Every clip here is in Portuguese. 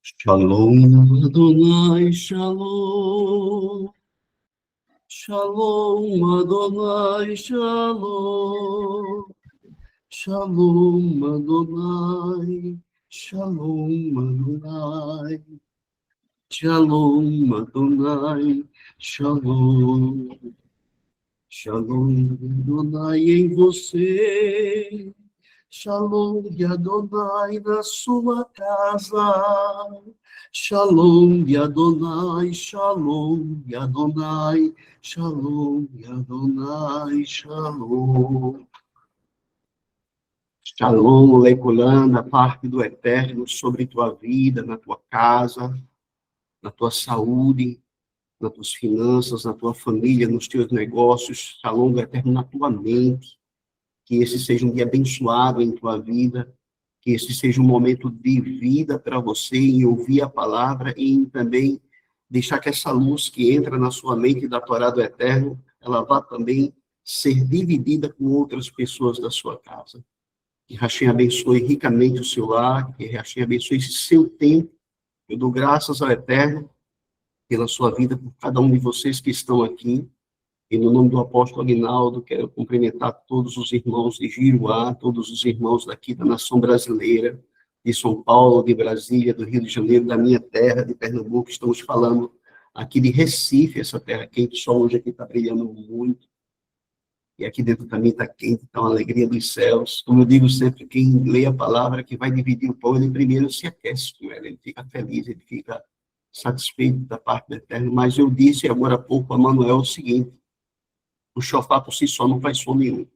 Shalom, Adonai, Shalom. Shalom, Adonai, Shalom. Shalom, Adonai. Shalom, Adonai. Shalom, Adonai. Shalom. Shalom, Adonai em você. Shalom de Adonai na sua casa. Shalom de Adonai, Shalom de Adonai, Shalom de Adonai, Shalom. Shalom, leiculando a parte do Eterno sobre tua vida, na tua casa, na tua saúde, nas tuas finanças, na tua família, nos teus negócios. Shalom do Eterno na tua mente. Que esse seja um dia abençoado em tua vida, que esse seja um momento de vida para você, em ouvir a palavra e em também deixar que essa luz que entra na sua mente da Torá do Eterno, ela vá também ser dividida com outras pessoas da sua casa. Que Hashem abençoe ricamente o seu lar, que Hashem abençoe esse seu tempo. Eu dou graças ao Eterno pela sua vida, por cada um de vocês que estão aqui. E no nome do apóstolo Aguinaldo, quero cumprimentar todos os irmãos de Giruá, todos os irmãos daqui da nação brasileira, de São Paulo, de Brasília, do Rio de Janeiro, da minha terra, de Pernambuco. Estamos falando aqui de Recife, essa terra quente, só hoje aqui está brilhando muito. E aqui dentro também está quente, está uma alegria dos céus. Como eu digo sempre, quem lê a palavra, que vai dividir o pão, ele primeiro se aquece com ela, ele fica feliz, ele fica satisfeito da parte do Eterno. Mas eu disse agora há pouco a Manuel o seguinte: o shofar por si só não faz som nenhum.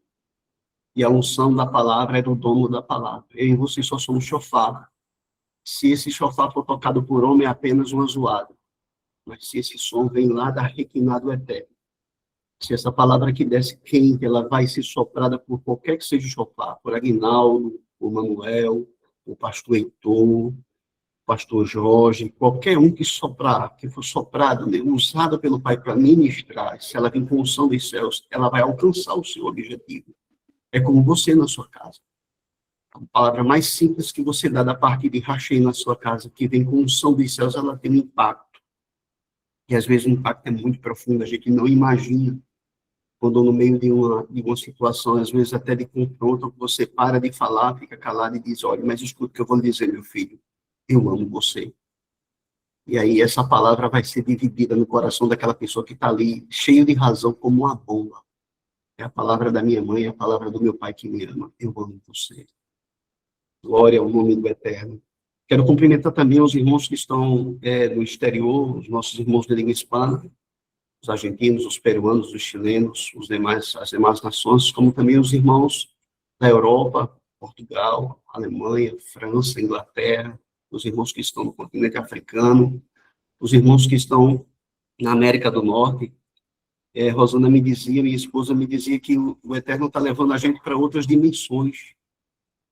E a unção da palavra é do dono da palavra. Eu e você só somos shofar. Se esse shofar for tocado por homem, é apenas uma zoada. Mas se esse som vem lá da requina do Eterno, se essa palavra que desce quente, ela vai ser soprada por qualquer que seja o shofar, por Aguinaldo, por Manuel, por pastor Heitor, pastor Jorge, qualquer um que soprar, que for soprado, né, usado pelo Pai para ministrar, se ela vem com unção dos céus, ela vai alcançar o seu objetivo. É como você na sua casa. A palavra mais simples que você dá da parte de Hashem na sua casa, que vem com unção dos céus, ela tem um impacto. E às vezes o impacto é muito profundo, a gente não imagina. Quando no meio de uma situação, às vezes até de confronto, você para de falar, fica calado e diz: olha, mas escuta o que eu vou dizer, meu filho, eu amo você. E aí essa palavra vai ser dividida no coração daquela pessoa que está ali, cheio de razão, como uma bomba. É a palavra da minha mãe, é a palavra do meu pai que me ama. Eu amo você. Glória ao nome do Eterno. Quero cumprimentar também os irmãos que estão no exterior, os nossos irmãos de língua hispana, os argentinos, os peruanos, os chilenos, as demais nações, como também os irmãos da Europa, Portugal, Alemanha, França, Inglaterra, os irmãos que estão no continente africano, os irmãos que estão na América do Norte. Rosana me dizia, minha esposa me dizia que o Eterno está levando a gente para outras dimensões.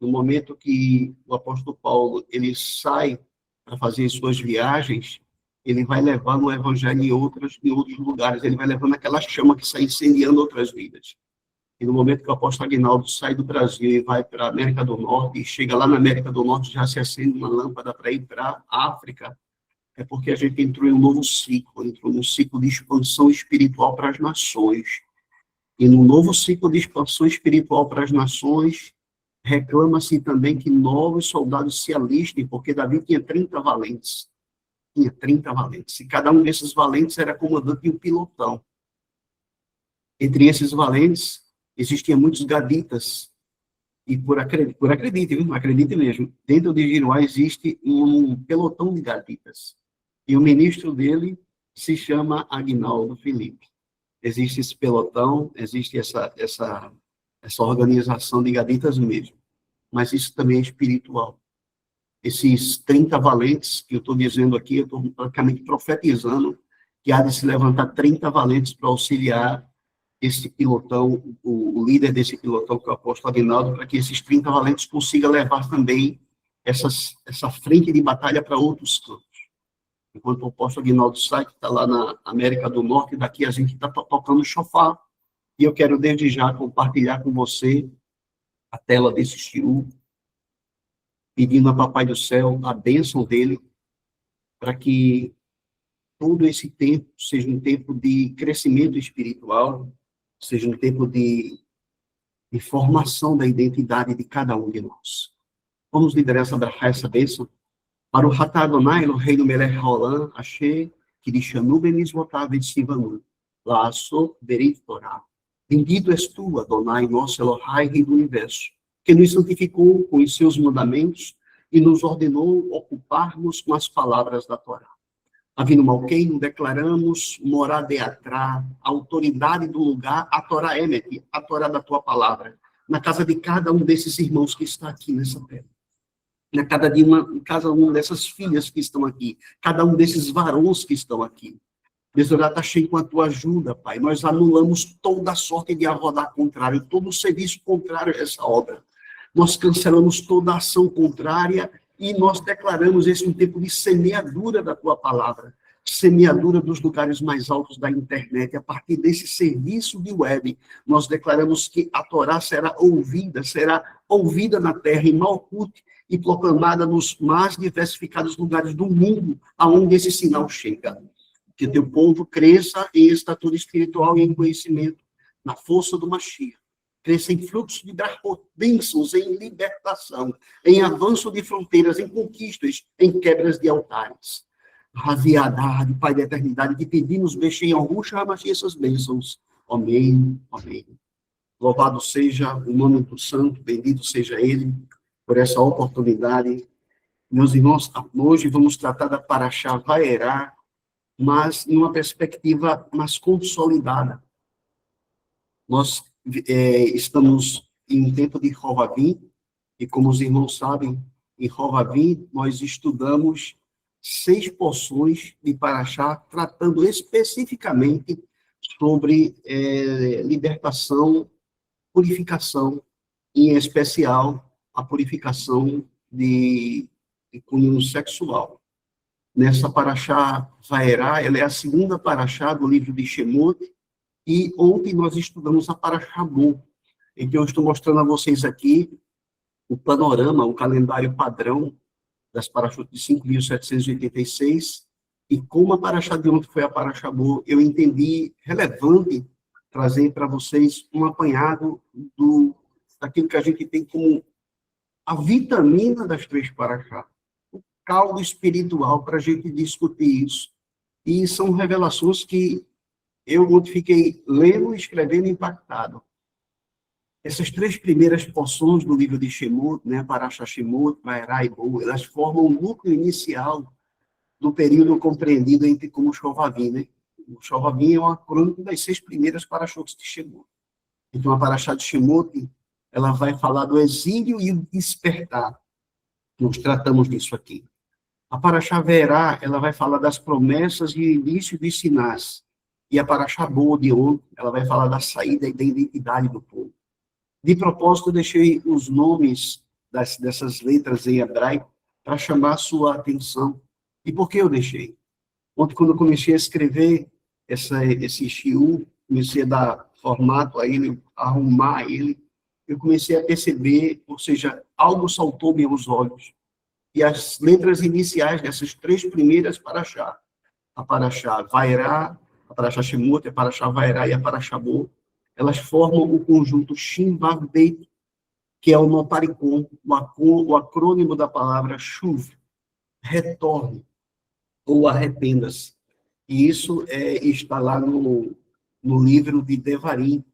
No momento que o apóstolo Paulo ele sai para fazer suas viagens, ele vai levando o evangelho em outros lugares, ele vai levando aquela chama que sai incendiando outras vidas. E no momento que o apóstolo Aguinaldo sai do Brasil e vai para a América do Norte, e chega lá na América do Norte, já se acende uma lâmpada para ir para a África, é porque a gente entrou em um novo ciclo, entrou num ciclo de expansão espiritual para as nações. E no novo ciclo de expansão espiritual para as nações, reclama-se também que novos soldados se alistem, porque Davi tinha 30 valentes. Tinha 30 valentes. E cada um desses valentes era comandante de um pilotão. Entre esses valentes, existiam muitos gaditas. E acredite mesmo, dentro de Giruá existe um pelotão de gaditas. E o ministro dele se chama Aguinaldo Felipe. Existe esse pelotão, existe essa organização de gaditas mesmo. Mas isso também é espiritual. Esses 30 valentes que eu estou dizendo aqui, eu estou praticamente profetizando que há de se levantar 30 valentes para auxiliar esse pilotão, o líder desse pilotão, que é o apóstolo Aguinaldo, para que esses 30 valentes consigam levar também essa frente de batalha para outros campos. Enquanto o apóstolo Aguinaldo sai, que está lá na América do Norte, daqui a gente está tocando chofar. E eu quero desde já compartilhar com você a tela desse shiur, pedindo a Papai do Céu a bênção dele para que todo esse tempo seja um tempo de crescimento espiritual, seja um tempo de formação da identidade de cada um de nós. Vamos liderar essa bênção. Para o Ratá Adonai, no reino Melech Haolam, Asher, Kirishanu Benizvotav Sivanu, Lasso Berit Torá. Bendito és tu, Adonai, nosso Elohai, Rei do Universo, que nos santificou com os seus mandamentos e nos ordenou ocuparmos com as palavras da Torá. Avino Malkeino, declaramos moradeatrá, a autoridade do lugar, a Torá Emet, a Torá da tua palavra, na casa de cada um desses irmãos que está aqui nessa terra. Cada uma dessas filhas que estão aqui, cada um desses varões que estão aqui. Deus, está cheio com a tua ajuda, Pai. Nós anulamos toda a sorte de arrodar contrário, todo o serviço contrário a essa obra. Nós cancelamos toda a ação contrária e nós declaramos esse um tempo de semeadura da tua palavra, semeadura dos lugares mais altos da internet. A partir desse serviço de web, nós declaramos que a Torá será ouvida na terra, em Malkut, e proclamada nos mais diversificados lugares do mundo, aonde esse sinal chega. Que teu povo cresça em estatura espiritual e em conhecimento, na força do Mashiach. Cresça em fluxo de bênçãos, em libertação, em avanço de fronteiras, em conquistas, em quebras de altares. Raviadade, Pai da eternidade, que pedimos, Bexem, Arruxa, Ramachi, essas bênçãos. Amém, amém. Louvado seja o nome do Santo, bendito seja Ele, por essa oportunidade. Meus irmãos, hoje vamos tratar da Parashá Vaerá, mas em uma perspectiva mais consolidada. Nós estamos em um tempo de Rovavim, e como os irmãos sabem, em Rovavim nós estudamos 6 porções de Parashá, tratando especificamente sobre libertação, purificação, em especial a purificação de cunho sexual. Nessa Parashá Vaerá, ela é a segunda Parashá do livro de Shemot, e ontem nós estudamos a Parashá Bo. Então, eu estou mostrando a vocês aqui o panorama, o calendário padrão das Parashot de 5.786, e como a Parashá de ontem foi a Parashá Bo, eu entendi relevante trazer para vocês um apanhado daquilo que a gente tem como a vitamina das 3 Parashá, o caldo espiritual para a gente discutir isso. E são revelações que eu fiquei lendo e escrevendo impactado. Essas 3 primeiras porções do livro de Shemot, né, Parashá Shemot, Vaerá e Bo, elas formam o núcleo inicial do período compreendido entre como Shovavim, né? O Shovavim é uma crônica das 6 primeiras Parashot de Shemot. Então, a Parashá de Shemot, ela vai falar do exílio e o despertar. Nós tratamos disso aqui. A Parashá Vaerá, ela vai falar das promessas e início dos sinais. E a Parashá Bo de ontem, ela vai falar da saída e da identidade do povo. De propósito, eu deixei os nomes dessas letras em hebraico para chamar a sua atenção. E por que eu deixei? Ontem, quando eu comecei a escrever esse shiur, comecei a dar formato a ele, arrumar ele, eu comecei a perceber, ou seja, algo saltou-me aos olhos. E as letras iniciais dessas 3 primeiras Parashá, a Parashá Vaerá, a Parashá Shemot, a Parashá Vaerá e a Parashá Bo, elas formam o conjunto Shin Vav Beit, que é o notaricon, o acrônimo da palavra Shuv, retorne, ou arrependa-se. E isso está lá no livro de Devarim,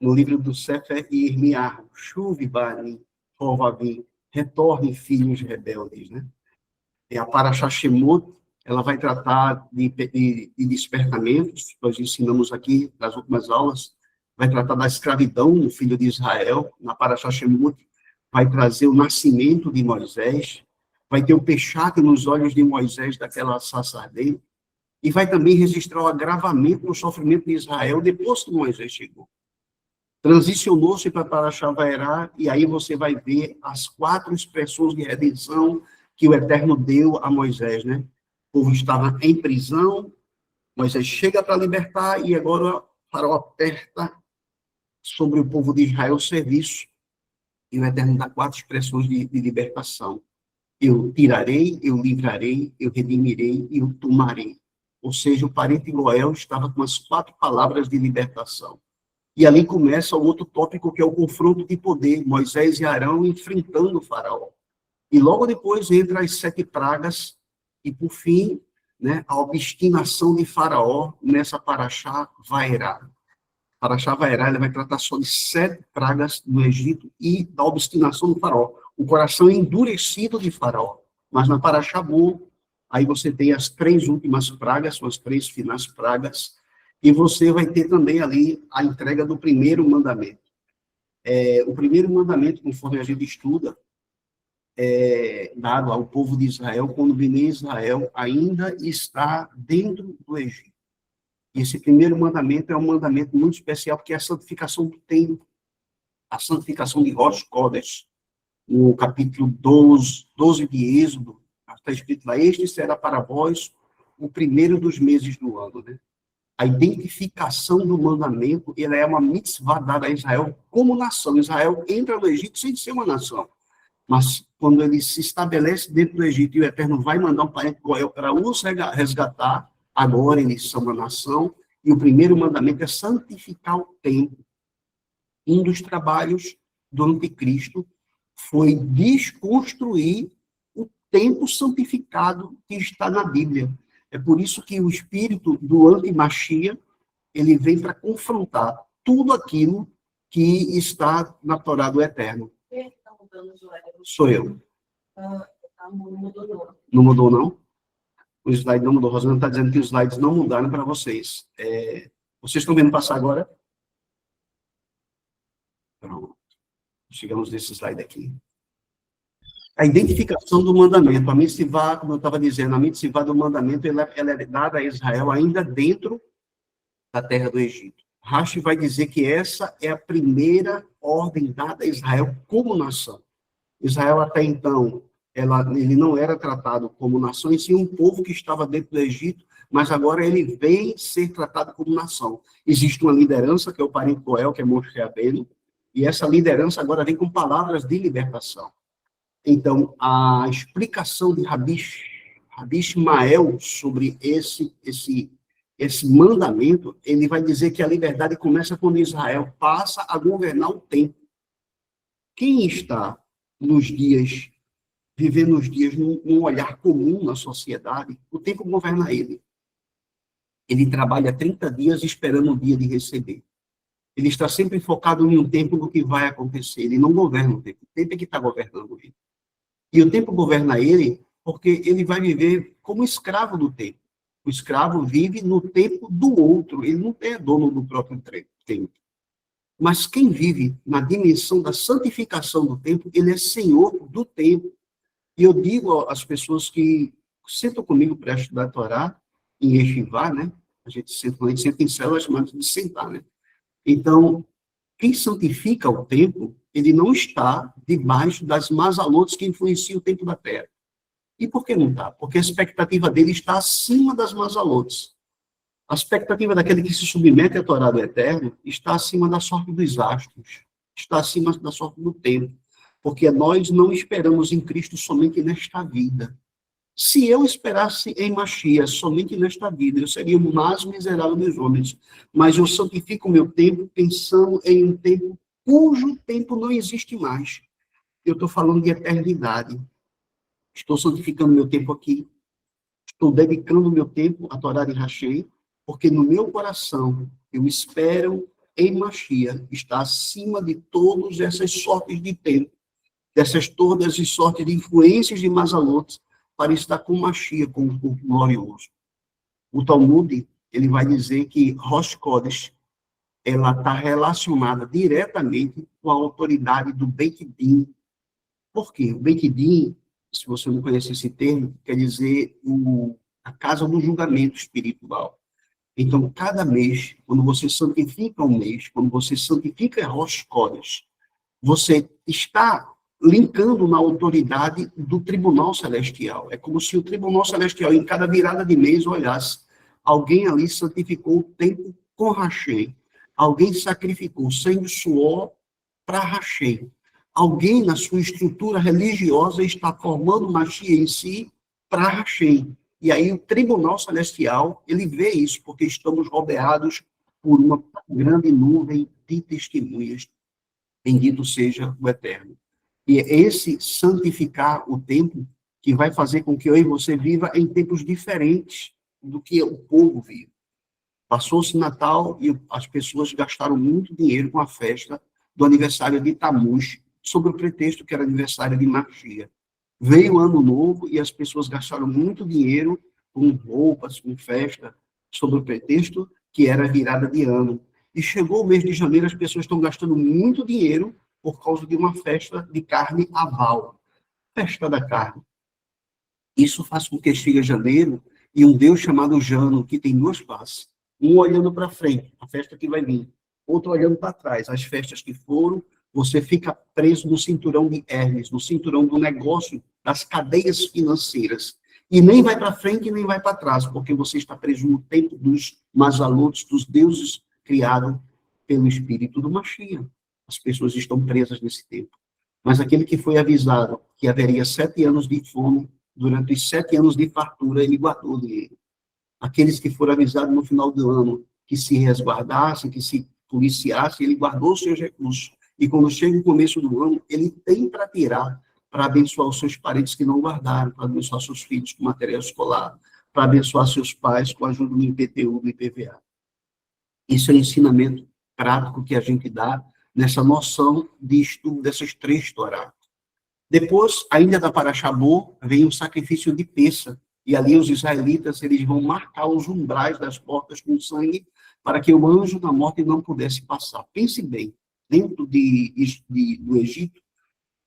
no livro do Sefer Yirmiyahu, Shuv Barim, Rovavim, retorne, filhos rebeldes, né? E a Parashá Shemot, ela vai tratar de despertamentos, nós ensinamos aqui nas últimas aulas, vai tratar da escravidão do filho de Israel, na Parashá Shemot, vai trazer o nascimento de Moisés, vai ter o pecado nos olhos de Moisés daquela sarça ardente, e vai também registrar o agravamento no sofrimento de Israel depois que Moisés chegou. Transicionou-se para Parashá Vaerá, e aí você vai ver as 4 expressões de redenção que o Eterno deu a Moisés, né? O povo estava em prisão, Moisés chega para libertar, e agora o Faraó aperta sobre o povo de Israel o serviço, e o Eterno dá 4 expressões de libertação. Eu tirarei, eu livrarei, eu redimirei e eu tomarei. Ou seja, o parente Goel estava com as 4 palavras de libertação. E ali começa o outro tópico, que é o confronto de poder, Moisés e Arão enfrentando o faraó. E logo depois entra as 7 pragas, e por fim, né, a obstinação de Faraó nessa Paraxá Vaerá. Paraxá Vaerá, ele vai tratar só de 7 pragas no Egito e da obstinação do Faraó. O coração endurecido de Faraó. Mas na Paraxá Bo, aí você tem as 3 últimas pragas, são as 3 finais pragas, e você vai ter também ali a entrega do primeiro mandamento. O primeiro mandamento, conforme a gente estuda, dado ao povo de Israel, quando vem Israel ainda está dentro do Egito. E esse primeiro mandamento é um mandamento muito especial, porque é a santificação do templo, a santificação de Rosh Kodesh. No capítulo 12 de Êxodo, está escrito lá: este será para vós o primeiro dos meses do ano, né? A identificação do mandamento, ele é uma mitzvah dada a Israel como nação. Israel entra no Egito sem ser uma nação. Mas quando ele se estabelece dentro do Egito e o Eterno vai mandar um parente Goel para os resgatar, agora eles são uma nação, e o primeiro mandamento é santificar o templo. Um dos trabalhos do anticristo foi desconstruir o templo santificado que está na Bíblia. É por isso que o espírito do antimachia, ele vem para confrontar tudo aquilo que está na Torá do Eterno. Sou eu. Não mudou, não? O slide não mudou. Rosana está dizendo que os slides não mudaram para vocês. Vocês estão vendo passar agora? Pronto. Chegamos nesse slide aqui. A identificação do mandamento. A mitzvah, como eu estava dizendo, a mitzvah do mandamento, ela é dada a Israel ainda dentro da terra do Egito. Rashi vai dizer que essa é a primeira ordem dada a Israel como nação. Israel, até então, ele não era tratado como nação, e sim um povo que estava dentro do Egito, mas agora ele vem ser tratado como nação. Existe uma liderança, que é o parente Goel, que é Moshe Rabbeinu, e essa liderança agora vem com palavras de libertação. Então, a explicação de Rabi Ishmael sobre esse mandamento, ele vai dizer que a liberdade começa quando Israel passa a governar o tempo. Quem está vivendo os dias num olhar comum na sociedade, o tempo governa ele. Ele trabalha 30 dias esperando o dia de receber. Ele está sempre focado em um tempo do que vai acontecer. Ele não governa o tempo é que está governando ele. E o tempo governa ele porque ele vai viver como escravo do tempo. O escravo vive no tempo do outro, ele não é dono do próprio tempo. Mas quem vive na dimensão da santificação do tempo, ele é senhor do tempo. E eu digo às pessoas que sentam comigo para estudar a Torá, em Yeshivá, né? A gente senta em células, chamadas de sentar, né? Então, quem santifica o tempo, ele não está debaixo das mazalotes que influenciam o tempo da terra. E por que não está? Porque a expectativa dele está acima das mazalotes. A expectativa daquele que se submete à Torá do Eterno está acima da sorte dos astros, está acima da sorte do tempo, porque nós não esperamos em Cristo somente nesta vida. Se eu esperasse em Mashiach somente nesta vida, eu seria o mais miserável dos homens, mas eu santifico o meu tempo pensando em um tempo cujo tempo não existe mais. Eu estou falando de eternidade. Estou santificando meu tempo aqui, estou dedicando meu tempo à Torá de Rashi, porque no meu coração eu espero em Mashiach, está acima de todas essas sortes de tempo, dessas todas as sortes de influências de Mazalotes, para estar com Mashiach, com o corpo glorioso. O Talmud, ele vai dizer que Rosh Kodesh, ela está relacionada diretamente com a autoridade do Beit Din. Por quê? O Beit Din, se você não conhece esse termo, quer dizer a casa do julgamento espiritual. Então, cada mês, quando você santifica um mês, quando você santifica Rosh Kodesh, você está linkando na autoridade do tribunal celestial. É como se o tribunal celestial, em cada virada de mês, olhasse, alguém ali santificou o tempo com Hashem, alguém sacrificou sangue e suor para Hashem. Alguém na sua estrutura religiosa está formando Mashiach em si para Hashem. E aí o tribunal celestial, ele vê isso, porque estamos rodeados por uma grande nuvem de testemunhas. Bendito seja o Eterno. E é esse santificar o tempo que vai fazer com que eu e você viva em tempos diferentes do que o povo vive. Passou-se Natal e as pessoas gastaram muito dinheiro com a festa do aniversário de Tammuz, sob o pretexto que era aniversário de Mashiach. Veio o Ano Novo e as pessoas gastaram muito dinheiro com roupas, com festa, sob o pretexto que era virada de ano. E chegou o mês de janeiro, as pessoas estão gastando muito dinheiro por causa de uma festa de carne aval. Festa da carne. Isso faz com que chegue janeiro e um Deus chamado Jano, que tem duas faces. Um olhando para frente, a festa que vai vir. Outro olhando para trás, as festas que foram. Você fica preso no cinturão de Hermes, no cinturão do negócio, das cadeias financeiras. E nem vai para frente, nem vai para trás, porque você está preso no tempo dos Mazalotes, dos deuses criados pelo espírito do Mashiach. As pessoas estão presas nesse tempo. Mas aquele que foi avisado que haveria 7 anos de fome, durante os 7 anos de fartura, ele guardou o dinheiro. Aqueles que foram avisados no final do ano que se resguardassem, que se policiassem, ele guardou os seus recursos. E quando chega o começo do ano, ele tem para tirar, para abençoar os seus parentes que não guardaram, para abençoar seus filhos com material escolar, para abençoar seus pais com a ajuda do IPTU, do IPVA. Isso é o ensinamento prático que a gente dá nessa noção de estudo dessas 3 Torá. Depois, ainda da Parashabô, vem o sacrifício de Pessa, e ali os israelitas eles vão marcar os umbrais das portas com sangue para que o anjo da morte não pudesse passar. Pense bem, dentro do Egito,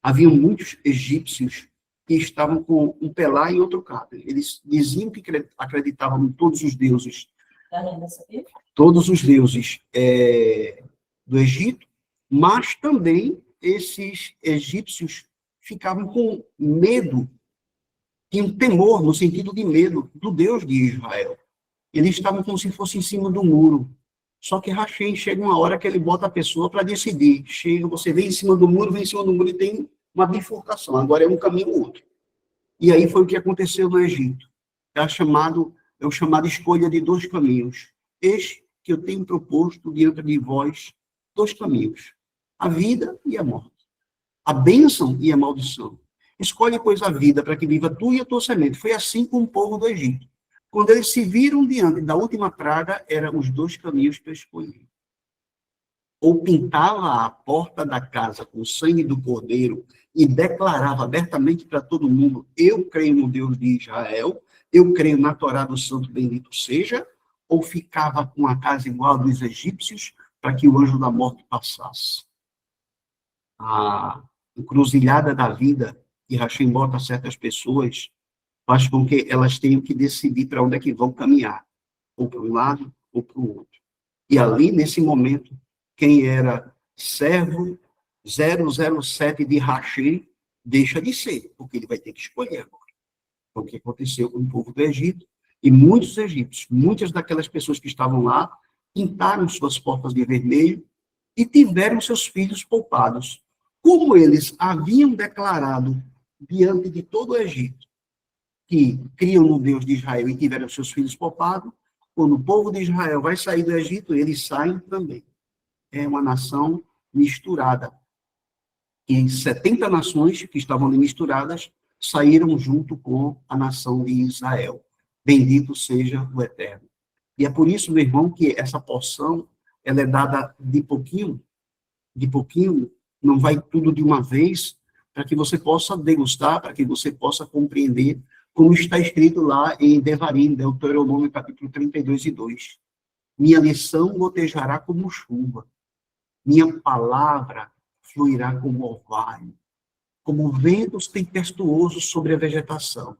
havia muitos egípcios que estavam com um pelá e outro cabra. Eles diziam que acreditavam em todos os deuses do Egito, mas também esses egípcios ficavam com medo, tinham temor, no sentido de medo, do Deus de Israel. Eles estavam como se fosse em cima do muro. Só que Hashem chega uma hora que ele bota a pessoa para decidir. Chega, você vem em cima do muro e tem uma bifurcação. Agora é um caminho ou outro. E aí foi o que aconteceu no Egito. É o chamado escolha de 2 caminhos. Eis que eu tenho proposto diante de vós 2 caminhos. A vida e a morte. A bênção e a maldição. Escolhe, pois, a vida para que viva tu e a tua semente. Foi assim com o povo do Egito. Quando eles se viram diante da última praga, eram os 2 caminhos para escolher. Ou pintava a porta da casa com o sangue do cordeiro e declarava abertamente para todo mundo: eu creio no Deus de Israel, eu creio na Torá do Santo Bendito seja, ou ficava com a casa igual a dos egípcios para que o anjo da morte passasse. A encruzilhada da vida que Hashem bota certas pessoas faz com que elas tenham que decidir para onde é que vão caminhar, ou para um lado ou para o outro. E ali, nesse momento, quem era servo 007 de Hashem deixa de ser, porque ele vai ter que escolher agora. Foi o que aconteceu com o povo do Egito, e muitos egípcios, muitas daquelas pessoas que estavam lá, pintaram suas portas de vermelho e tiveram seus filhos poupados. Como eles haviam declarado diante de todo o Egito que criam no Deus de Israel e tiveram seus filhos poupados, quando o povo de Israel vai sair do Egito, eles saem também. É uma nação misturada. E 70 nações que estavam ali misturadas saíram junto com a nação de Israel. Bendito seja o Eterno. E é por isso, meu irmão, que essa porção ela é dada de pouquinho, não vai tudo de uma vez, para que você possa degustar, para que você possa compreender, como está escrito lá em Devarim, Deuteronômio, capítulo 32 e 2. Minha lição gotejará como chuva, minha palavra fluirá como orvalho, como ventos tempestuosos sobre a vegetação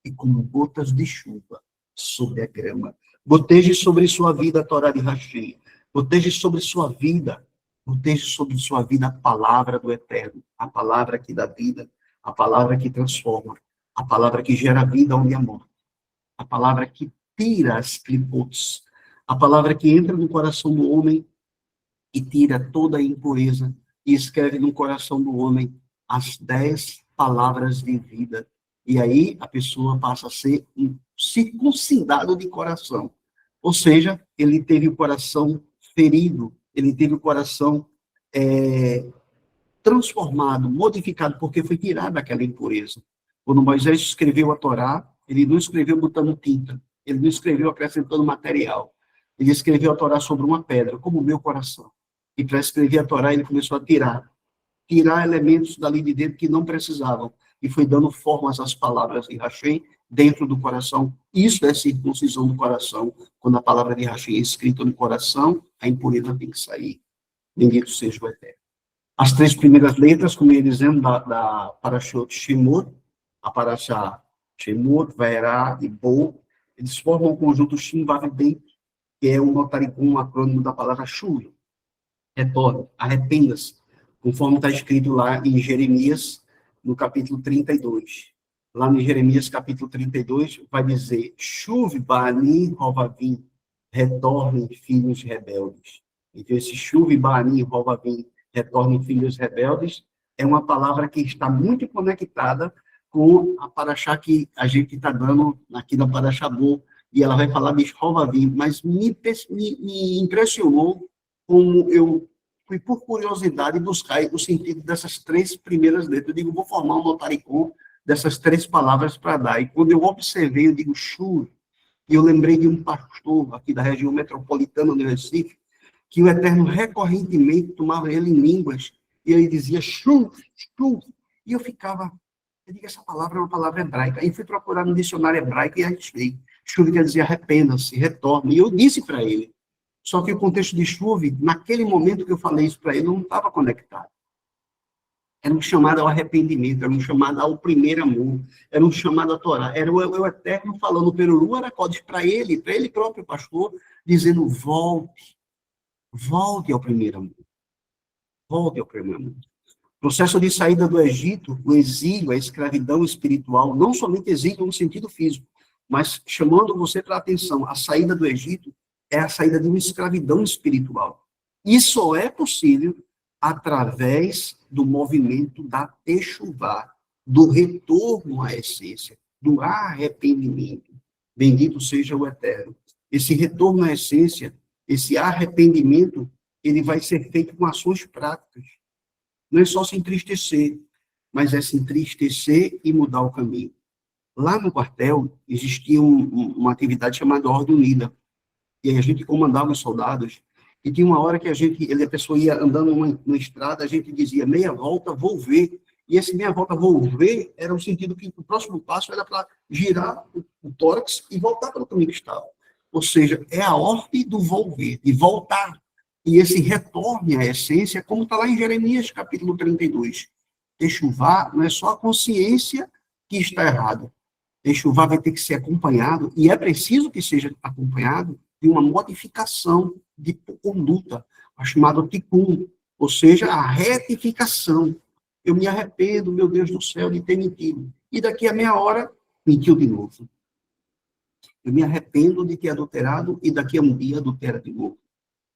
e como gotas de chuva sobre a grama. Goteje sobre sua vida a Torá de Hashem. Goteje sobre sua vida a palavra do Eterno, a palavra que dá vida, a palavra que transforma, a palavra que gera vida onde há morte, a palavra que tira as clipotes, a palavra que entra no coração do homem e tira toda a impureza e escreve no coração do homem as 10 palavras de vida. E aí a pessoa passa a ser um circuncidado de coração. Ou seja, ele teve o coração ferido, ele teve o coração transformado, modificado, porque foi tirado daquela impureza. Quando Moisés escreveu a Torá, ele não escreveu botando tinta, ele não escreveu acrescentando material. Ele escreveu a Torá sobre uma pedra, como o meu coração. E para escrever a Torá, ele começou a tirar elementos dali de dentro que não precisavam, e foi dando formas às palavras de Hashem dentro do coração. Isso é circuncisão do coração. Quando a palavra de Hashem é escrita no coração, a impureza tem que sair. Bendito seja o Eterno. As 3 primeiras letras, como ia dizendo, da Parashot Shemot, a Parashá Shemot, Vaerá e Bo, eles formam o conjunto Shin Vav Bet, que é um acrônimo da palavra Shuv, retorne, arrependa-se, conforme está escrito lá em Jeremias, no capítulo 32. Lá em Jeremias, capítulo 32, vai dizer, Shuv Ba'ani Rovavim, retornem filhos rebeldes. Então, esse Shuv Ba'ani Rovavim, retornem filhos rebeldes, é uma palavra que está muito conectada com a paraxá que a gente está dando aqui na Parashá Bo, e ela vai falar de Rovavim, mas me impressionou como eu fui, por curiosidade, buscar o sentido dessas 3 primeiras letras. Eu digo, vou formar um notaricon dessas 3 palavras para dar. E quando eu observei, eu digo, Shuv, e eu lembrei de um pastor aqui da região metropolitana do Recife, que o Eterno recorrentemente tomava ele em línguas, e ele dizia, Shuv, Shuv, e eu ficava, eu digo, essa palavra é uma palavra hebraica. Aí fui procurar no dicionário hebraico e achei. Shuv quer dizer arrependa-se, retorne. E eu disse para ele, só que o contexto de Shuv, naquele momento que eu falei isso para ele, não estava conectado. Era um chamado ao arrependimento, era um chamado ao primeiro amor, era um chamado à Torá, era o Eterno falando pelo Ruach HaKodesh para ele próprio pastor, dizendo, volte ao primeiro amor, volte ao primeiro amor. O processo de saída do Egito, o exílio, a escravidão espiritual, não somente exílio no sentido físico, mas chamando você para a atenção, a saída do Egito é a saída de uma escravidão espiritual. Isso só é possível através do movimento da techuvá, do retorno à essência, do arrependimento. Bendito seja o Eterno. Esse retorno à essência, esse arrependimento, ele vai ser feito com ações práticas. Não é só se entristecer, mas é se entristecer e mudar o caminho. Lá no quartel, existia uma atividade chamada Ordem Unida, e a gente comandava os soldados, e tinha uma hora que a pessoa ia andando numa estrada, a gente dizia, meia volta, vou ver. E esse meia volta, vou ver, era o sentido que o próximo passo era para girar o tórax e voltar para o caminho que estava. Ou seja, é a ordem do volver, de voltar. E esse retorne à essência, como está lá em Jeremias, capítulo 32. Techuvá não é só a consciência que está errada. Techuvá vai ter que ser acompanhado, e é preciso que seja acompanhado de uma modificação de conduta, a chamada tikkun, ou seja, a retificação. Eu me arrependo, meu Deus do céu, de ter mentido. E daqui a meia hora, mentiu de novo. Eu me arrependo de ter adulterado e daqui a um dia adultera de novo.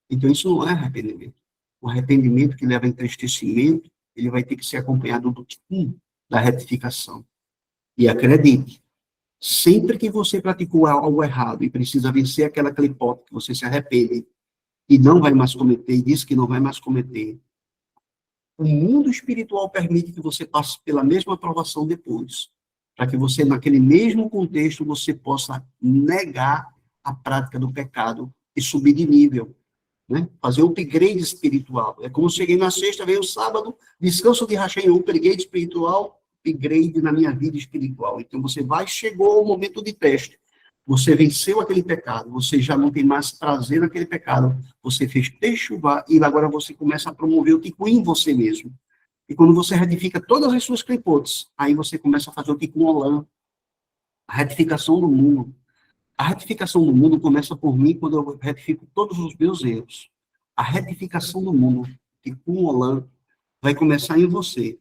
Então, isso não é arrependimento. O arrependimento que leva a entristecimento, ele vai ter que ser acompanhado do tikkun, da retificação. E acredite, sempre que você praticou algo errado e precisa vencer aquela clipota que você se arrepende e não vai mais cometer, e diz que não vai mais cometer, o mundo espiritual permite que você passe pela mesma aprovação depois, para que você, naquele mesmo contexto, você possa negar a prática do pecado e subir de nível, né? Fazer um upgrade espiritual. É como eu cheguei na sexta, veio o sábado, descanso de Hashem, upgrade espiritual, upgrade na minha vida espiritual. Então, chegou ao momento de teste. Você venceu aquele pecado, você já não tem mais prazer naquele pecado, você fez techuvá, e agora você começa a promover o tikkun em você mesmo. E quando você retifica todas as suas clipotes, aí você começa a fazer o tikkun olam, a retificação do mundo. A retificação do mundo começa por mim quando eu retifico todos os meus erros. A retificação do mundo, tikkun olam, vai começar em você.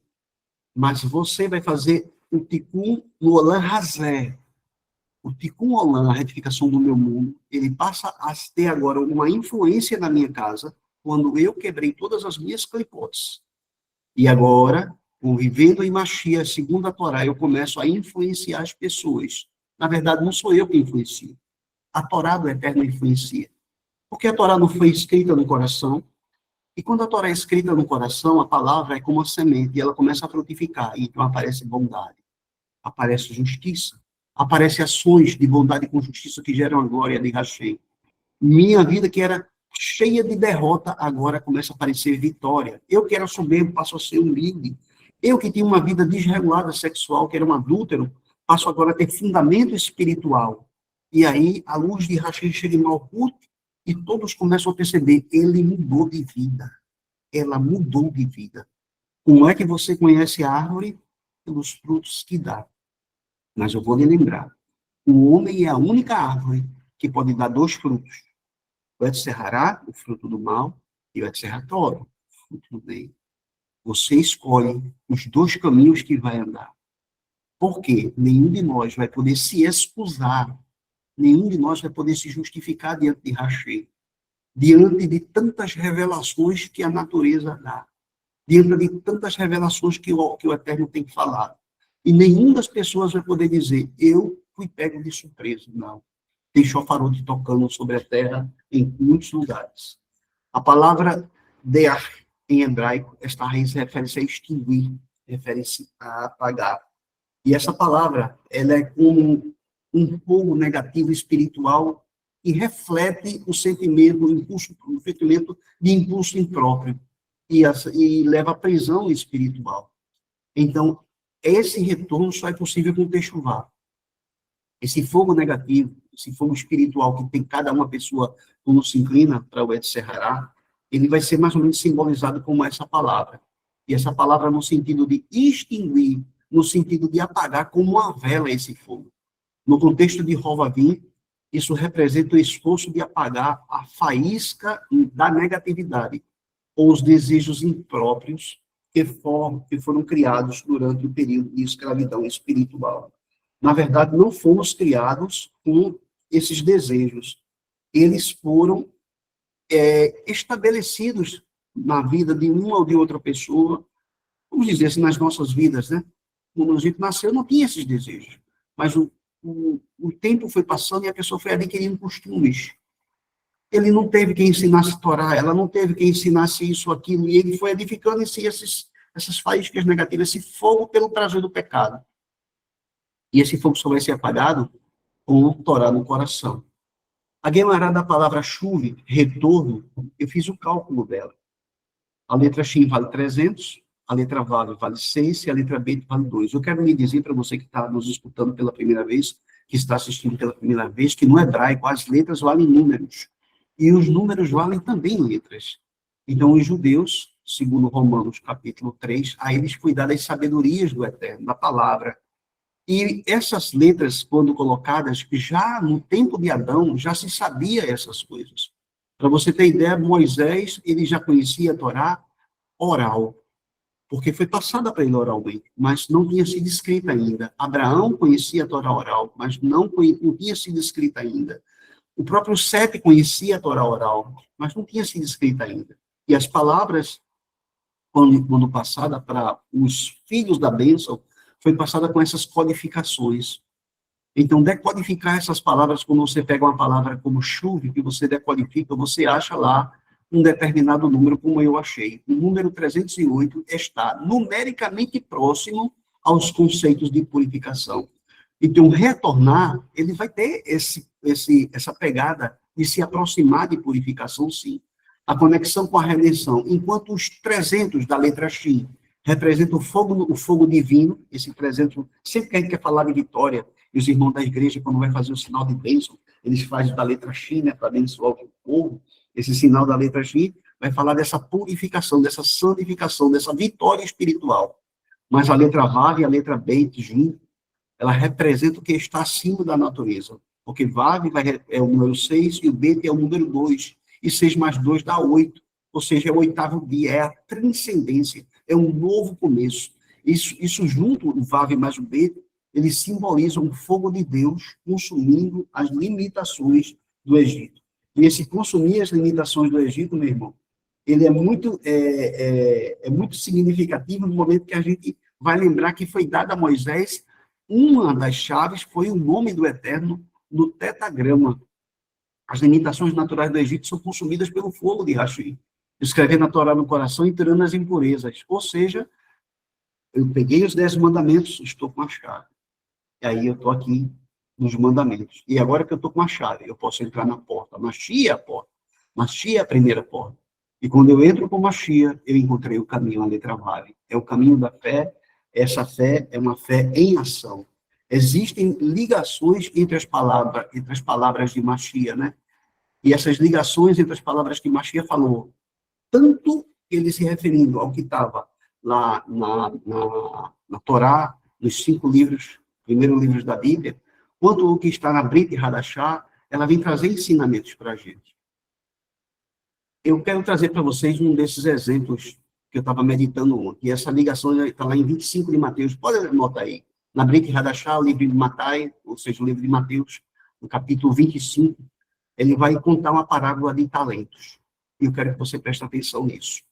Mas você vai fazer o tikkun no olam hazé. O tikkun olam, a retificação do meu mundo, ele passa a ter agora uma influência na minha casa quando eu quebrei todas as minhas clipotes. E agora, convivendo em Mashiach, segundo a Torá, eu começo a influenciar as pessoas. Na verdade, não sou eu que influencio. A Torá do Eterno influencia. Porque a Torá não foi escrita no coração, e quando a Torá é escrita no coração, a palavra é como uma semente, e ela começa a frutificar, e então aparece bondade, aparece justiça, aparece ações de bondade com justiça que geram a glória de Hashem. Minha vida, que era cheia de derrota, agora começa a aparecer vitória. Eu que era soberbo, passo a ser humilde. Eu que tinha uma vida desregulada sexual, que era um adúltero, passo agora a ter fundamento espiritual. E aí, a luz de Hashem chega em Malkut, e todos começam a perceber, ele mudou de vida. Ela mudou de vida. Como é que você conhece a árvore? Pelos frutos que dá. Mas eu vou lhe lembrar, o homem é a única árvore que pode dar dois frutos. O Etserrará, o fruto do mal, e o Etserratoro, o fruto do bem. Você escolhe os dois caminhos que vai andar. Porque nenhum de nós vai poder se excusar, nenhum de nós vai poder se justificar diante de Hashem, diante de tantas revelações que a natureza dá, diante de tantas revelações que o Eterno tem falado. E nenhuma das pessoas vai poder dizer, eu fui pego de surpresa. Não. Tem chofarote tocando sobre a terra em muitos lugares. A palavra dear, em hebraico, esta raiz refere-se a extinguir, refere-se a apagar. E essa palavra, ela é como um fogo negativo espiritual que reflete o sentimento, o sentimento de impulso impróprio e leva à prisão espiritual. Então, esse retorno só é possível com o Techuvá. Esse fogo negativo, esse fogo espiritual que tem cada uma pessoa quando se inclina para o Etserrará, ele vai ser mais ou menos simbolizado como essa palavra. E essa palavra no sentido de extinguir, no sentido de apagar como uma vela esse fogo. No contexto de Rovavim, isso representa o esforço de apagar a faísca da negatividade, ou os desejos impróprios que foram criados durante o período de escravidão espiritual. Na verdade, não fomos criados com esses desejos. Eles foram estabelecidos na vida de uma ou de outra pessoa, vamos dizer assim, nas nossas vidas, né? Quando a gente nasceu, não tinha esses desejos. Mas o tempo foi passando e a pessoa foi adquirindo costumes. Ele não teve quem ensinasse a Torá, ela não teve quem ensinasse isso ou aquilo, e ele foi edificando em si essas faíscas negativas, esse fogo pelo prazer do pecado. E esse fogo só vai ser apagado com o Torá no coração. A Guemará da palavra chuve, retorno, eu fiz o cálculo dela. A letra Shin vale 300, a letra Vav vale 6 e a letra Bet vale 2. Eu quero me dizer para você que está nos escutando pela primeira vez, que está assistindo pela primeira vez, que no hebraico as letras valem números. E os números valem também letras. Então, os judeus, segundo Romanos, capítulo 3, a eles foi dada as sabedorias do Eterno, da palavra. E essas letras, quando colocadas, já no tempo de Adão, já se sabia essas coisas. Para você ter ideia, Moisés, ele já conhecia a Torá oral, porque foi passada para ele oralmente, mas não tinha sido escrita ainda. Abraão conhecia a Torá oral, mas não tinha sido escrita ainda. O próprio Sete conhecia a Torá oral, mas não tinha sido escrita ainda. E as palavras, quando passada para os filhos da bênção, foi passada com essas codificações. Então, decodificar essas palavras, quando você pega uma palavra como chuva, que você decodifica, você acha lá um determinado número, como eu achei. O número 308 está numericamente próximo aos conceitos de purificação. Então, retornar, ele vai ter essa pegada de se aproximar de purificação, sim. A conexão com a redenção. Enquanto os 300 da letra X representam o fogo divino, esse 300, sempre que a gente quer falar de vitória, e os irmãos da igreja, quando vai fazer o sinal de bênção, eles fazem da letra X, né, para abençoar o povo, esse sinal da letra X vai falar dessa purificação, dessa santificação, dessa vitória espiritual. Mas a letra Vav e a letra Bet, junto, ela representa o que está acima da natureza. Porque Vav é o número 6 e o Bet é o número 2. E 6 mais 2 dá 8. Ou seja, é o oitavo dia, é a transcendência, é um novo começo. Isso junto, o Vav mais o Bet, eles simbolizam o fogo de Deus consumindo as limitações do Egito. E esse consumir as limitações do Egito, meu irmão, ele é muito significativo no momento que a gente vai lembrar que foi dada a Moisés, uma das chaves foi o nome do Eterno no tetagrama. As limitações naturais do Egito são consumidas pelo fogo de Rashi, escrevendo a Torá no coração e tirando as impurezas. Ou seja, eu peguei os 10 mandamentos, estou com a chave. E aí eu estou aqui nos mandamentos. E agora que eu estou com a chave, eu posso entrar na porta. Machia é a porta. Machia é a primeira porta. E quando eu entro com Machia, eu encontrei o caminho, a letra Vale. É o caminho da fé. Essa fé é uma fé em ação. Existem ligações entre as palavras de Machia, né? E essas ligações entre as palavras que Machia falou, tanto ele se referindo ao que estava lá na Torá, nos 5 livros, primeiros livros da Bíblia, quanto o que está na Brit Hadashah, ela vem trazer ensinamentos para a gente. Eu quero trazer para vocês um desses exemplos que eu estava meditando ontem, e essa ligação está lá em 25 de Mateus, pode anotar aí, na Brit Hadashah, o livro de Matai, ou seja, o livro de Mateus, no capítulo 25, ele vai contar uma parábola de talentos. E eu quero que você preste atenção nisso.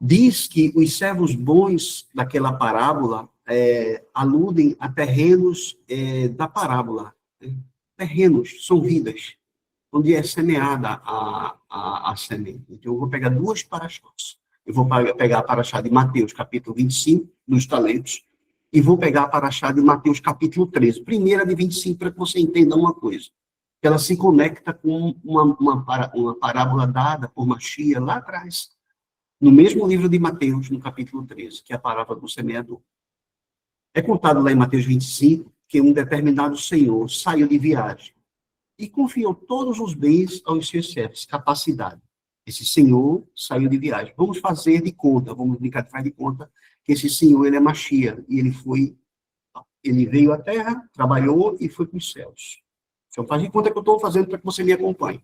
Diz que os servos bons daquela parábola aludem a terrenos da parábola. Terrenos são vidas, onde é semeada a semente. Então, eu vou pegar 2 paraxás. Eu vou pegar a paraxá de Mateus, capítulo 25, dos talentos, e vou pegar a paraxá de Mateus, capítulo 13, primeira de 25, para que você entenda uma coisa. Ela se conecta com uma parábola dada por Machia lá atrás, no mesmo livro de Mateus, no capítulo 13, que é a parábola do semeador. É contado lá em Mateus 25 que um determinado senhor saiu de viagem e confiou todos os bens aos seus servos, capacidade. Esse senhor saiu de viagem. Vamos fazer de conta, vamos brincar de faz de conta, que esse senhor, ele é Machia, e ele veio à terra, trabalhou e foi para os céus. Então, faz de conta que eu estou fazendo para que você me acompanhe.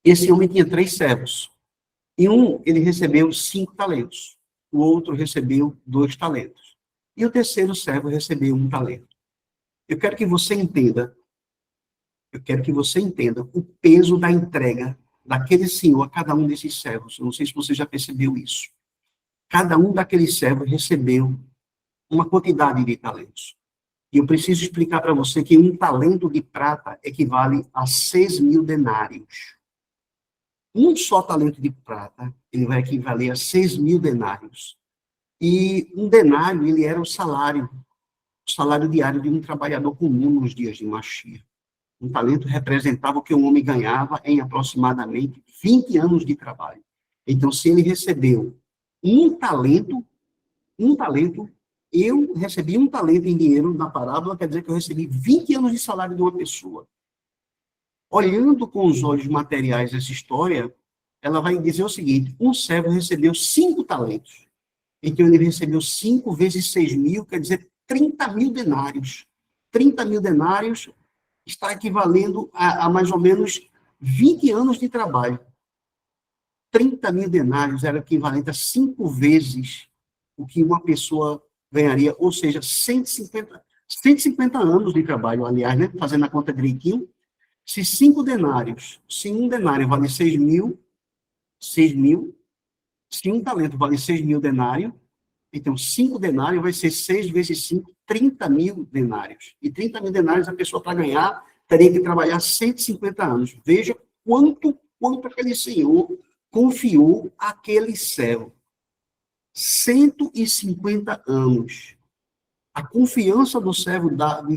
Esse homem tinha 3 servos. E ele recebeu 5 talentos. O outro recebeu 2 talentos. E o terceiro servo recebeu 1 talento. Eu quero que você entenda o peso da entrega daquele senhor a cada um desses servos. Eu não sei se você já percebeu isso. Cada um daqueles servos recebeu uma quantidade de talentos. E eu preciso explicar para você que 1 talento de prata equivale a 6.000 denários. Um só talento de prata, ele vai equivaler a 6.000 denários. E 1 denário, ele era o salário diário de um trabalhador comum nos dias de Machia. 1 talento representava o que um homem ganhava em aproximadamente 20 anos de trabalho. Então, se ele recebeu 1 talento, eu recebi 1 talento em dinheiro na parábola, quer dizer que eu recebi 20 anos de salário de uma pessoa. Olhando com os olhos materiais essa história, ela vai dizer o seguinte: um servo recebeu 5 talentos. Então, ele recebeu 5 vezes 6.000, quer dizer, 30.000 denários. 30.000 denários está equivalendo a mais ou menos 20 anos de trabalho. 30.000 denários era equivalente a 5 vezes o que uma pessoa ganharia, ou seja, 150 anos de trabalho, aliás, né? Fazendo a conta direitinho. Se 5 denários, se 1 denário vale 6.000, se 1 talento vale 6.000 denários, então 5 denários vai ser 6 vezes 5, 30.000 denários. E 30.000 denários a pessoa, para ganhar, teria que trabalhar 150 anos. Veja quanto aquele senhor confiou àquele servo. 150 anos. A confiança do servo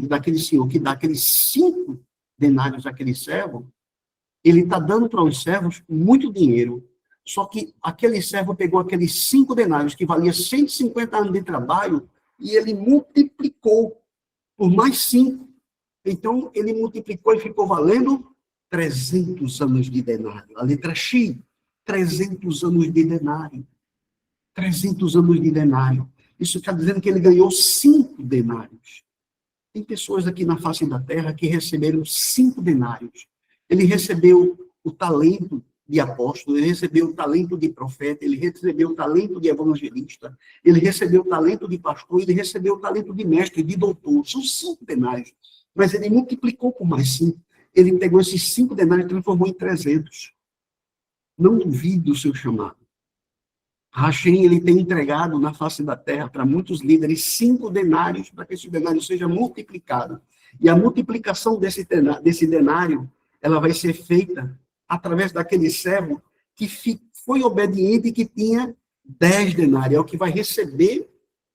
daquele senhor, que dá aqueles 5 denários àquele servo, ele está dando para os servos muito dinheiro. Só que aquele servo pegou aqueles 5 denários, que valia 150 anos de trabalho, e ele multiplicou por mais 5. Então, ele multiplicou e ficou valendo 300 anos de denário. A letra X, 300 anos de denário. 300 anos de denário. Isso está dizendo que ele ganhou 5 denários. Tem pessoas aqui na face da terra que receberam 5 denários. Ele recebeu o talento de apóstolo, ele recebeu o talento de profeta, ele recebeu o talento de evangelista, ele recebeu o talento de pastor, ele recebeu o talento de mestre, de doutor. São 5 denários. Mas ele multiplicou por mais 5. Ele pegou esses 5 denários e transformou em 300. Não duvide do seu chamado. Rachem, ele tem entregado na face da terra para muitos líderes 5 denários, para que esse denário seja multiplicado. E a multiplicação desse denário, ela vai ser feita através daquele servo que foi obediente e que tinha 10 denários. É o que vai receber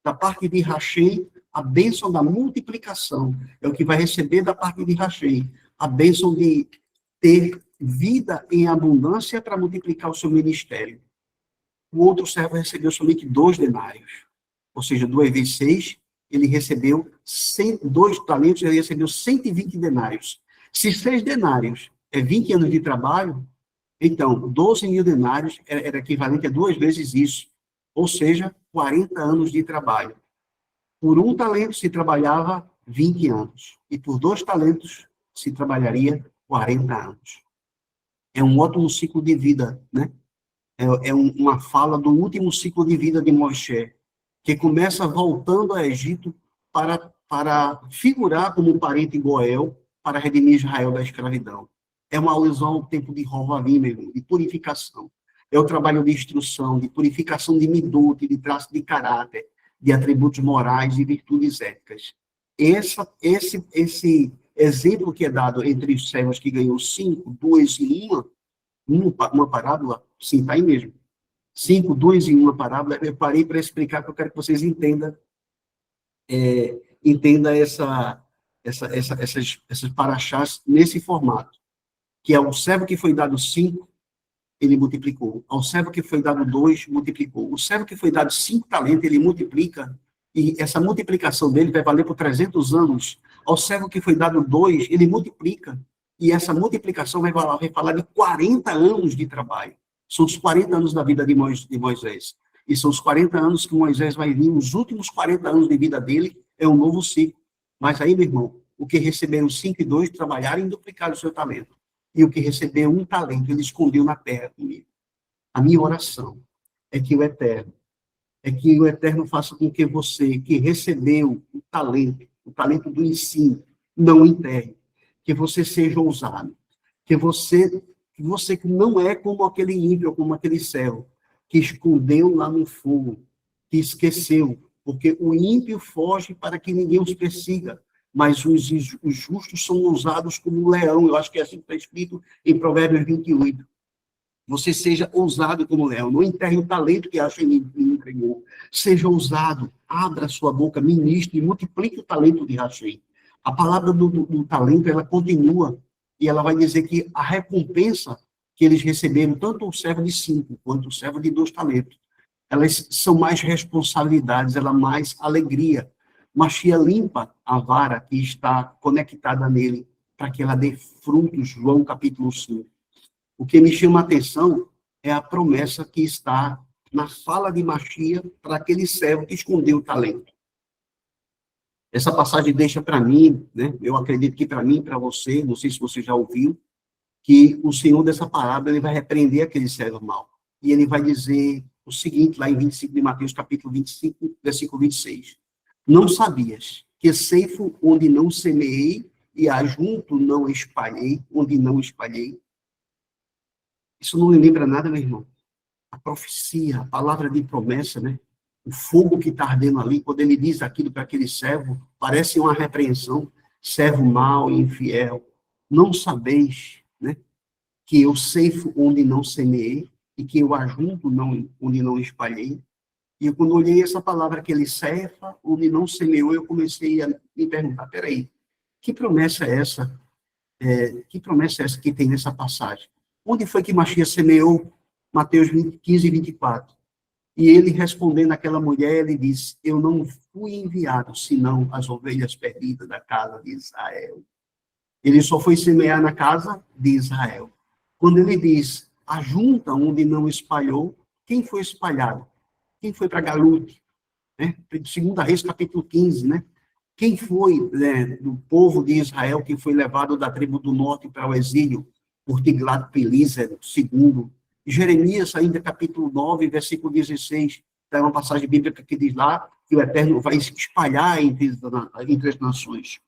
da parte de Rachem a bênção da multiplicação. É o que vai receber da parte de Rachem a bênção de ter vida em abundância para multiplicar o seu ministério. O outro servo recebeu somente 2 denários. Ou seja, 2 vezes 6, ele recebeu 2 talentos, ele recebeu 120 denários. Se 6 denários é 20 anos de trabalho, então 12 mil denários era equivalente a 2 vezes isso. Ou seja, 40 anos de trabalho. Por 1 talento se trabalhava 20 anos. E por 2 talentos se trabalharia 40 anos. É um ótimo ciclo de vida, né? Uma fala do último ciclo de vida de Moisés, que começa voltando ao Egito para figurar como um parente Goel, para redimir Israel da escravidão. É uma alusão ao tempo de Rovavim, de purificação. É o trabalho de instrução, de purificação de midut, de traço de caráter, de atributos morais e virtudes éticas. Esse exemplo que é dado entre os servos que ganhou 5, 2 e 1 parábola, sim, está aí mesmo. 5, 2 e 1 parábola, eu parei para explicar, porque eu quero que vocês entendam essas paraxás nesse formato, que é o servo que foi dado 5, ele multiplicou. Ao servo que foi dado 2, multiplicou. O servo que foi dado 5 talentos, ele multiplica, e essa multiplicação dele vai valer por 300 anos. Ao servo que foi dado 2, ele multiplica, e essa multiplicação vai falar de 40 anos de trabalho. São os 40 anos da vida de Moisés. E são os 40 anos que Moisés vai vir, os últimos 40 anos de vida dele, é um novo ciclo. Mas aí, meu irmão, o que receberam 5 e 2, trabalharam e duplicaram o seu talento. E o que recebeu 1 talento, ele escondeu na terra comigo. A minha oração é que o Eterno faça com que você, que recebeu o talento do ensino, não enterre. Que você seja ousado. Que você que não é como aquele ímpio, como aquele servo, que escondeu lá no fogo, que esqueceu, porque o ímpio foge para que ninguém os persiga, mas os justos são ousados como um leão. Eu acho que é assim que está escrito em Provérbios 28. Você seja ousado como leão, não enterre o talento que acha que entregou. Seja ousado, abra sua boca, ministre e multiplique o talento de Rachem. A palavra do talento, ela continua, e ela vai dizer que a recompensa que eles receberam, tanto o servo de 5 quanto o servo de 2 talentos, elas são mais responsabilidades, ela mais alegria. Machia limpa a vara que está conectada nele, para que ela dê frutos, João capítulo 5. O que me chama a atenção é a promessa que está na fala de Machia para aquele servo que escondeu o talento. Essa passagem deixa para mim, né, eu acredito que para mim e para você, não sei se você já ouviu, que o Senhor dessa parábola, ele vai repreender aquele servo mau. E ele vai dizer o seguinte, lá em 25 de Mateus, capítulo 25, versículo 26. Não sabias que ceifo onde não semeei e ajunto não espalhei, onde não espalhei? Isso não me lembra nada, meu irmão. A profecia, a palavra de promessa, né? O fogo que está ardendo ali, quando ele diz aquilo para aquele servo, parece uma repreensão. Servo mau e infiel, não sabeis, né, que eu ceifo onde não semeei e que eu ajunto onde não espalhei. E eu, quando olhei essa palavra que ele ceifa onde não semeou, eu comecei a me perguntar, peraí, que promessa é essa? Que promessa é essa que tem nessa passagem? Onde foi que Machia semeou? Mateus 15 e 24. E ele, respondendo àquela mulher, ele disse, eu não fui enviado, senão as ovelhas perdidas da casa de Israel. Ele só foi semear na casa de Israel. Quando ele diz, ajunta onde não espalhou, quem foi espalhado? Quem foi para Galute? Né? 2 Reis, capítulo 15, né? Quem foi, né, do povo de Israel que foi levado da tribo do norte para o exílio por Tiglat-Pileser II? Jeremias, ainda capítulo 9, versículo 16, é uma passagem bíblica que diz lá que o Eterno vai se espalhar entre as nações.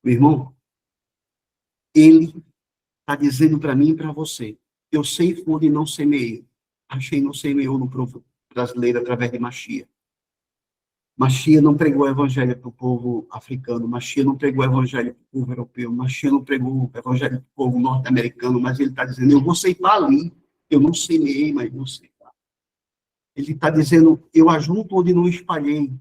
Meu irmão, ele está dizendo para mim e para você Eu sei onde não semeei. Rachei não semeou no povo brasileiro através de Machia. Machia não pregou o evangelho para o povo africano, Machia não pregou o evangelho para o povo europeu, Machia não pregou o evangelho para o povo norte-americano, mas ele está dizendo, eu vou seipar ali, eu não semeei, mas vou seipar. Ele está dizendo, eu ajunto onde não espalhei.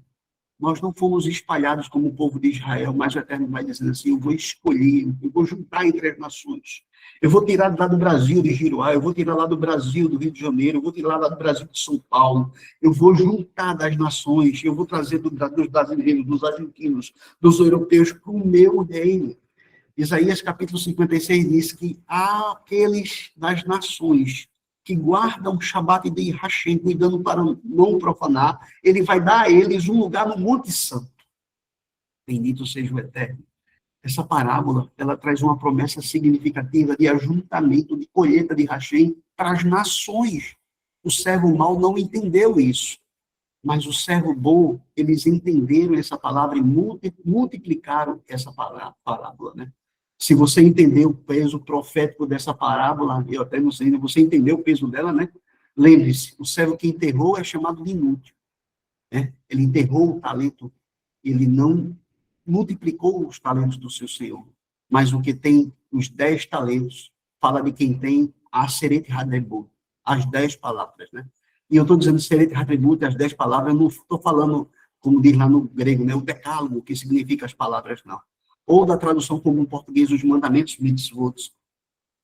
Nós não fomos espalhados como o povo de Israel, mas o Eterno vai dizendo assim, eu vou escolher, eu vou juntar entre as nações. Eu vou tirar lá do Brasil de Giroá, eu vou tirar lá do Brasil do Rio de Janeiro, eu vou tirar lá do Brasil de São Paulo, eu vou juntar das nações, eu vou trazer dos brasileiros, dos argentinos, dos europeus para o meu reino. Isaías capítulo 56 diz que há aqueles das nações que guardam o Shabat de Hashem, cuidando para não profanar, ele vai dar a eles um lugar no Monte Santo. Bendito seja o Eterno. Essa parábola, ela traz uma promessa significativa de ajuntamento, de colheita de Hashem para as nações. O servo mau não entendeu isso, mas o servo bom, eles entenderam essa palavra e multiplicaram essa parábola, né? Se você entender o peso profético dessa parábola, eu até não sei, você entendeu o peso dela, né? Lembre-se, o servo que enterrou é chamado de inútil, né? Ele enterrou o talento, ele não multiplicou os talentos do seu Senhor. Mas o que tem os 10 talentos, fala de quem tem a Seret Hadebut, as 10 palavras, né? E eu estou dizendo Seret Hadebut, as 10 palavras, eu não estou falando, como diz lá no grego, né? O decálogo, que significa as palavras, não. Ou da tradução comum português, os mandamentos, mitzvot,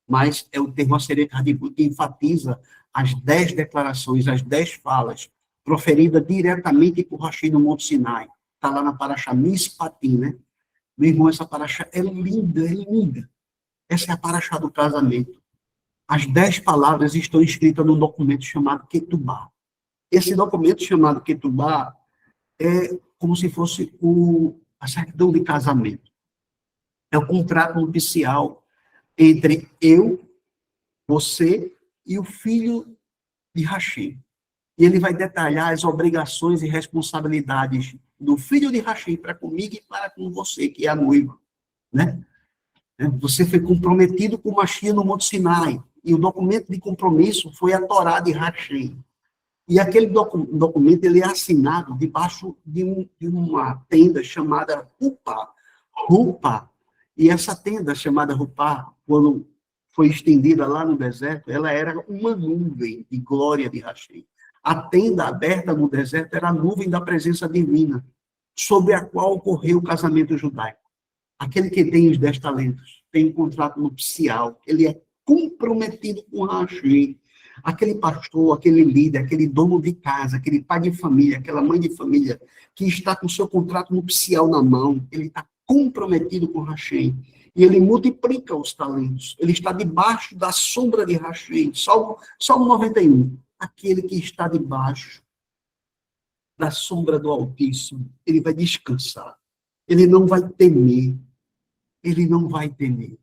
mas é o termo Seret Hadebut que enfatiza as 10 declarações, as 10 falas, proferidas diretamente por Hashem no Monte Sinai. Está lá na Parashá Mishpatim, né? Meu irmão, essa Parashá é linda, é linda. Essa é a Parashá do casamento. As 10 palavras estão escritas num documento chamado Ketubá. Esse documento chamado Ketubá é como se fosse a certidão de casamento. É o contrato nupcial entre eu, você e o filho de Hashem. E ele vai detalhar as obrigações e responsabilidades do filho de Hashem para comigo e para com você, que é a noiva, né? Você foi comprometido com Mashiach no Monte Sinai, e o documento de compromisso foi a Torá de Hashem. E aquele documento ele é assinado debaixo de uma tenda chamada Rupa. E essa tenda chamada Rupa, quando foi estendida lá no deserto, ela era uma nuvem de glória de Hashem. A tenda aberta no deserto era a nuvem da presença divina, sobre a qual ocorreu o casamento judaico. Aquele que tem os 10 talentos, tem um contrato nupcial, ele é comprometido com Hashem. Aquele pastor, aquele líder, aquele dono de casa, aquele pai de família, aquela mãe de família, que está com seu contrato nupcial na mão, ele está comprometido com Hashem. E ele multiplica os talentos. Ele está debaixo da sombra de Hashem. Salmo 91. Aquele que está debaixo da sombra do Altíssimo, ele vai descansar. Ele não vai temer. Ele não vai temer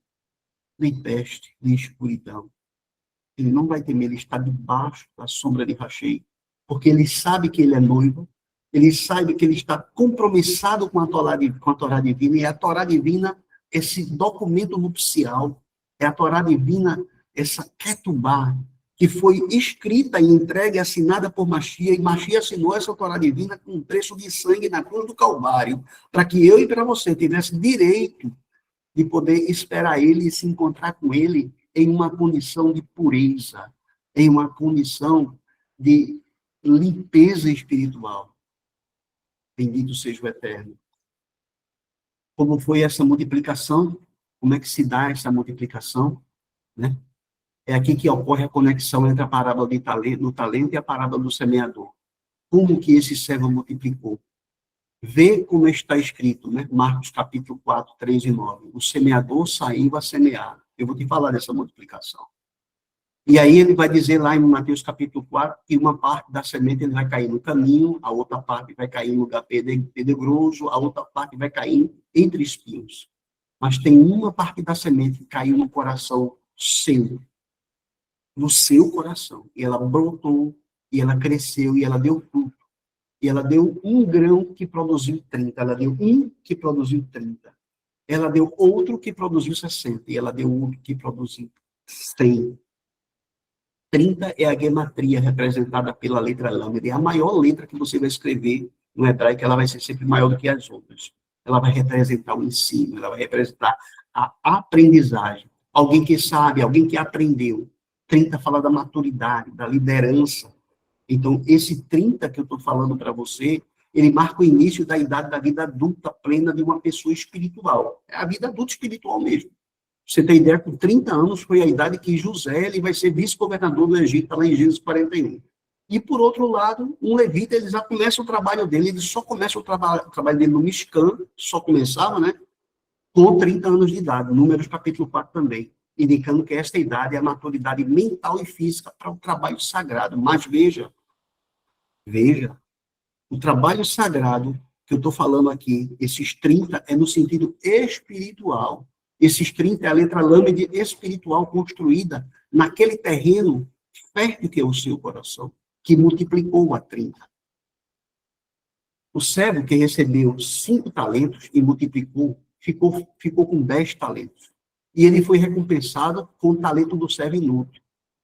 nem peste, nem escuridão. Ele não vai temer, ele está debaixo da sombra de Hashem, porque ele sabe que ele é noivo, ele sabe que ele está compromissado com a Torá divina, e a Torá divina, esse documento nupcial, é a Torá divina, essa Ketubá, que foi escrita e entregue, assinada por Mashiach, e Mashiach assinou essa Torá divina com um preço de sangue na cruz do Calvário, para que eu e para você tivesse direito de poder esperar ele e se encontrar com ele em uma condição de pureza, em uma condição de limpeza espiritual. Bendito seja o Eterno. Como foi essa multiplicação? Como é que se dá essa multiplicação? Né? É aqui que ocorre a conexão entre a parábola do talento e a parábola do semeador. Como que esse servo multiplicou? Vê como está escrito, né? Marcos capítulo 4, 3 e 9. O semeador saiu a semear. Eu vou te falar dessa multiplicação. E aí ele vai dizer lá em Mateus capítulo 4 que uma parte da semente ele vai cair no caminho, a outra parte vai cair em lugar pedregoso, a outra parte vai cair entre espinhos. Mas tem uma parte da semente que caiu no coração seu, no seu coração. E ela brotou, e ela cresceu, e ela deu fruto. E ela deu um grão que produziu 30. Ela deu um que produziu 30. Ela deu outro que produziu 60. E ela deu outro que produziu 100. 30 é a gematria representada pela letra lâmina. É a maior letra que você vai escrever no hebraico, ela vai ser sempre maior do que as outras. Ela vai representar o ensino, ela vai representar a aprendizagem. Alguém que sabe, alguém que aprendeu. 30 fala da maturidade, da liderança. Então, esse 30 que eu estou falando para você, ele marca o início da idade da vida adulta plena de uma pessoa espiritual. É a vida adulta espiritual mesmo. Você tem ideia, com 30 anos foi a idade que José ele vai ser vice-governador do Egito, lá em Gênesis 41. E, por outro lado, um levita, ele já começa o trabalho dele, ele só começa o trabalho dele no Mishkan, só começava, né, com 30 anos de idade, Números capítulo 4 também, indicando que esta idade é a maturidade mental e física para o trabalho sagrado. Mas veja, o trabalho sagrado que eu estou falando aqui, esses 30 é no sentido espiritual. Esses 30 é a letra lâmina espiritual construída naquele terreno fértil que é o seu coração, que multiplicou a 30. O servo que recebeu 5 talentos e multiplicou, ficou com 10 talentos. E ele foi recompensado com o talento do servo inútil.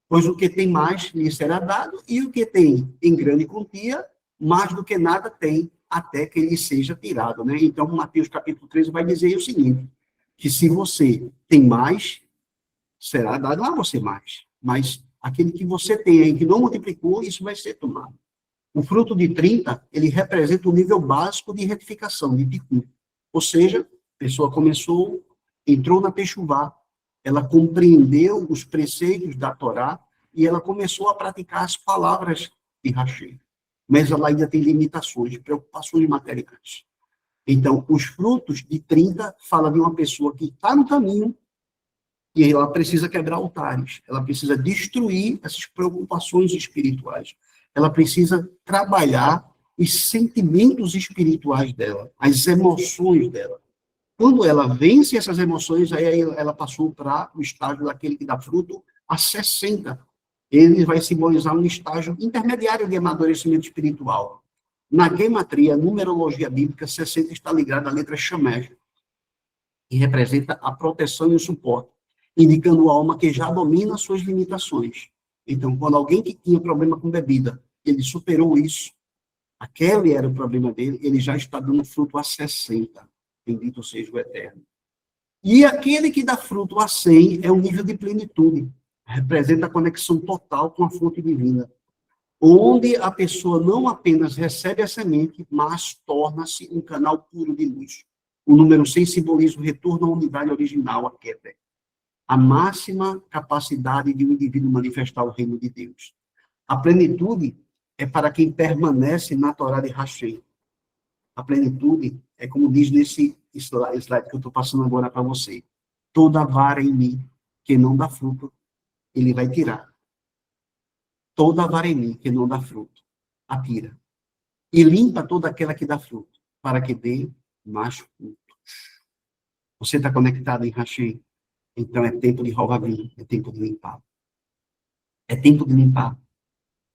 Pois o que tem mais lhe será dado, e o que tem em grande quantia, mais do que nada tem, até que ele seja tirado, né? Então, Mateus capítulo 13 vai dizer o seguinte, que se você tem mais, será dado a você mais. Mas aquele que você tem aí, que não multiplicou, isso vai ser tomado. O fruto de 30, ele representa o nível básico de retificação, de tikkun. Ou seja, a pessoa começou, entrou na Techuvá, ela compreendeu os preceitos da Torá e ela começou a praticar as palavras de Rashi. Mas ela ainda tem limitações, preocupações materiais. Então, os frutos de 30 falam de uma pessoa que está no caminho e ela precisa quebrar altares, ela precisa destruir essas preocupações espirituais, ela precisa trabalhar os sentimentos espirituais dela, as emoções dela. Quando ela vence essas emoções, aí ela passou para o estágio daquele que dá fruto a 60. Ele vai simbolizar um estágio intermediário de amadurecimento espiritual. Na gematria, numerologia bíblica, 60 está ligada à letra Shemesh, que representa a proteção e o suporte, indicando a alma que já domina suas limitações. Então, quando alguém que tinha problema com bebida, ele superou isso, aquele era o problema dele, ele já está dando fruto a 60. Bendito seja o Eterno. E aquele que dá fruto a 100 é o nível de plenitude, representa a conexão total com a fonte divina, onde a pessoa não apenas recebe a semente, mas torna-se um canal puro de luz. O número 100 simboliza o retorno à unidade original, a Keter, a máxima capacidade de um indivíduo manifestar o reino de Deus. A plenitude é para quem permanece na Torá de Hashem. A plenitude é como diz nesse slide que eu estou passando agora para você. Toda vara em mim que não dá fruto, ele vai tirar. Toda vara em mim que não dá fruto, atira. E limpa toda aquela que dá fruto, para que dê mais fruto. Você está conectado em Hashem? Então é tempo de Rovavim, é tempo de limpar. É tempo de limpar.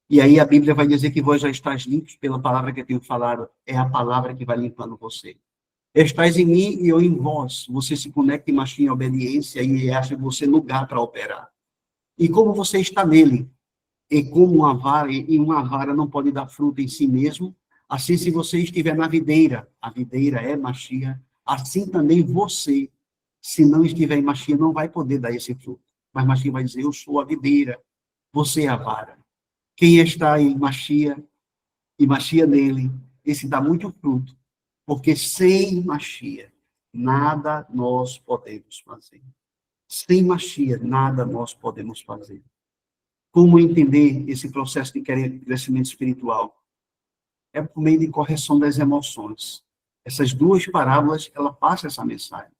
E aí a Bíblia vai dizer que vós já estáis limpos pela palavra que eu tenho falado. É a palavra que vai limpando você. Estais em mim e eu em vós. Você se conecta em marcha em obediência e acha você lugar para operar. E como você está nele, e como uma vara não pode dar fruto em si mesmo, assim se você estiver na videira, a videira é Machia, assim também você, se não estiver em Machia, não vai poder dar esse fruto. Mas Machia vai dizer, eu sou a videira, você é a vara. Quem está em Machia, e Machia nele, esse dá muito fruto, porque sem Machia, nada nós podemos fazer. Sem Machia, nada nós podemos fazer. Como entender esse processo de crescimento espiritual? É por meio de correção das emoções. Essas duas parábolas, ela passa essa mensagem.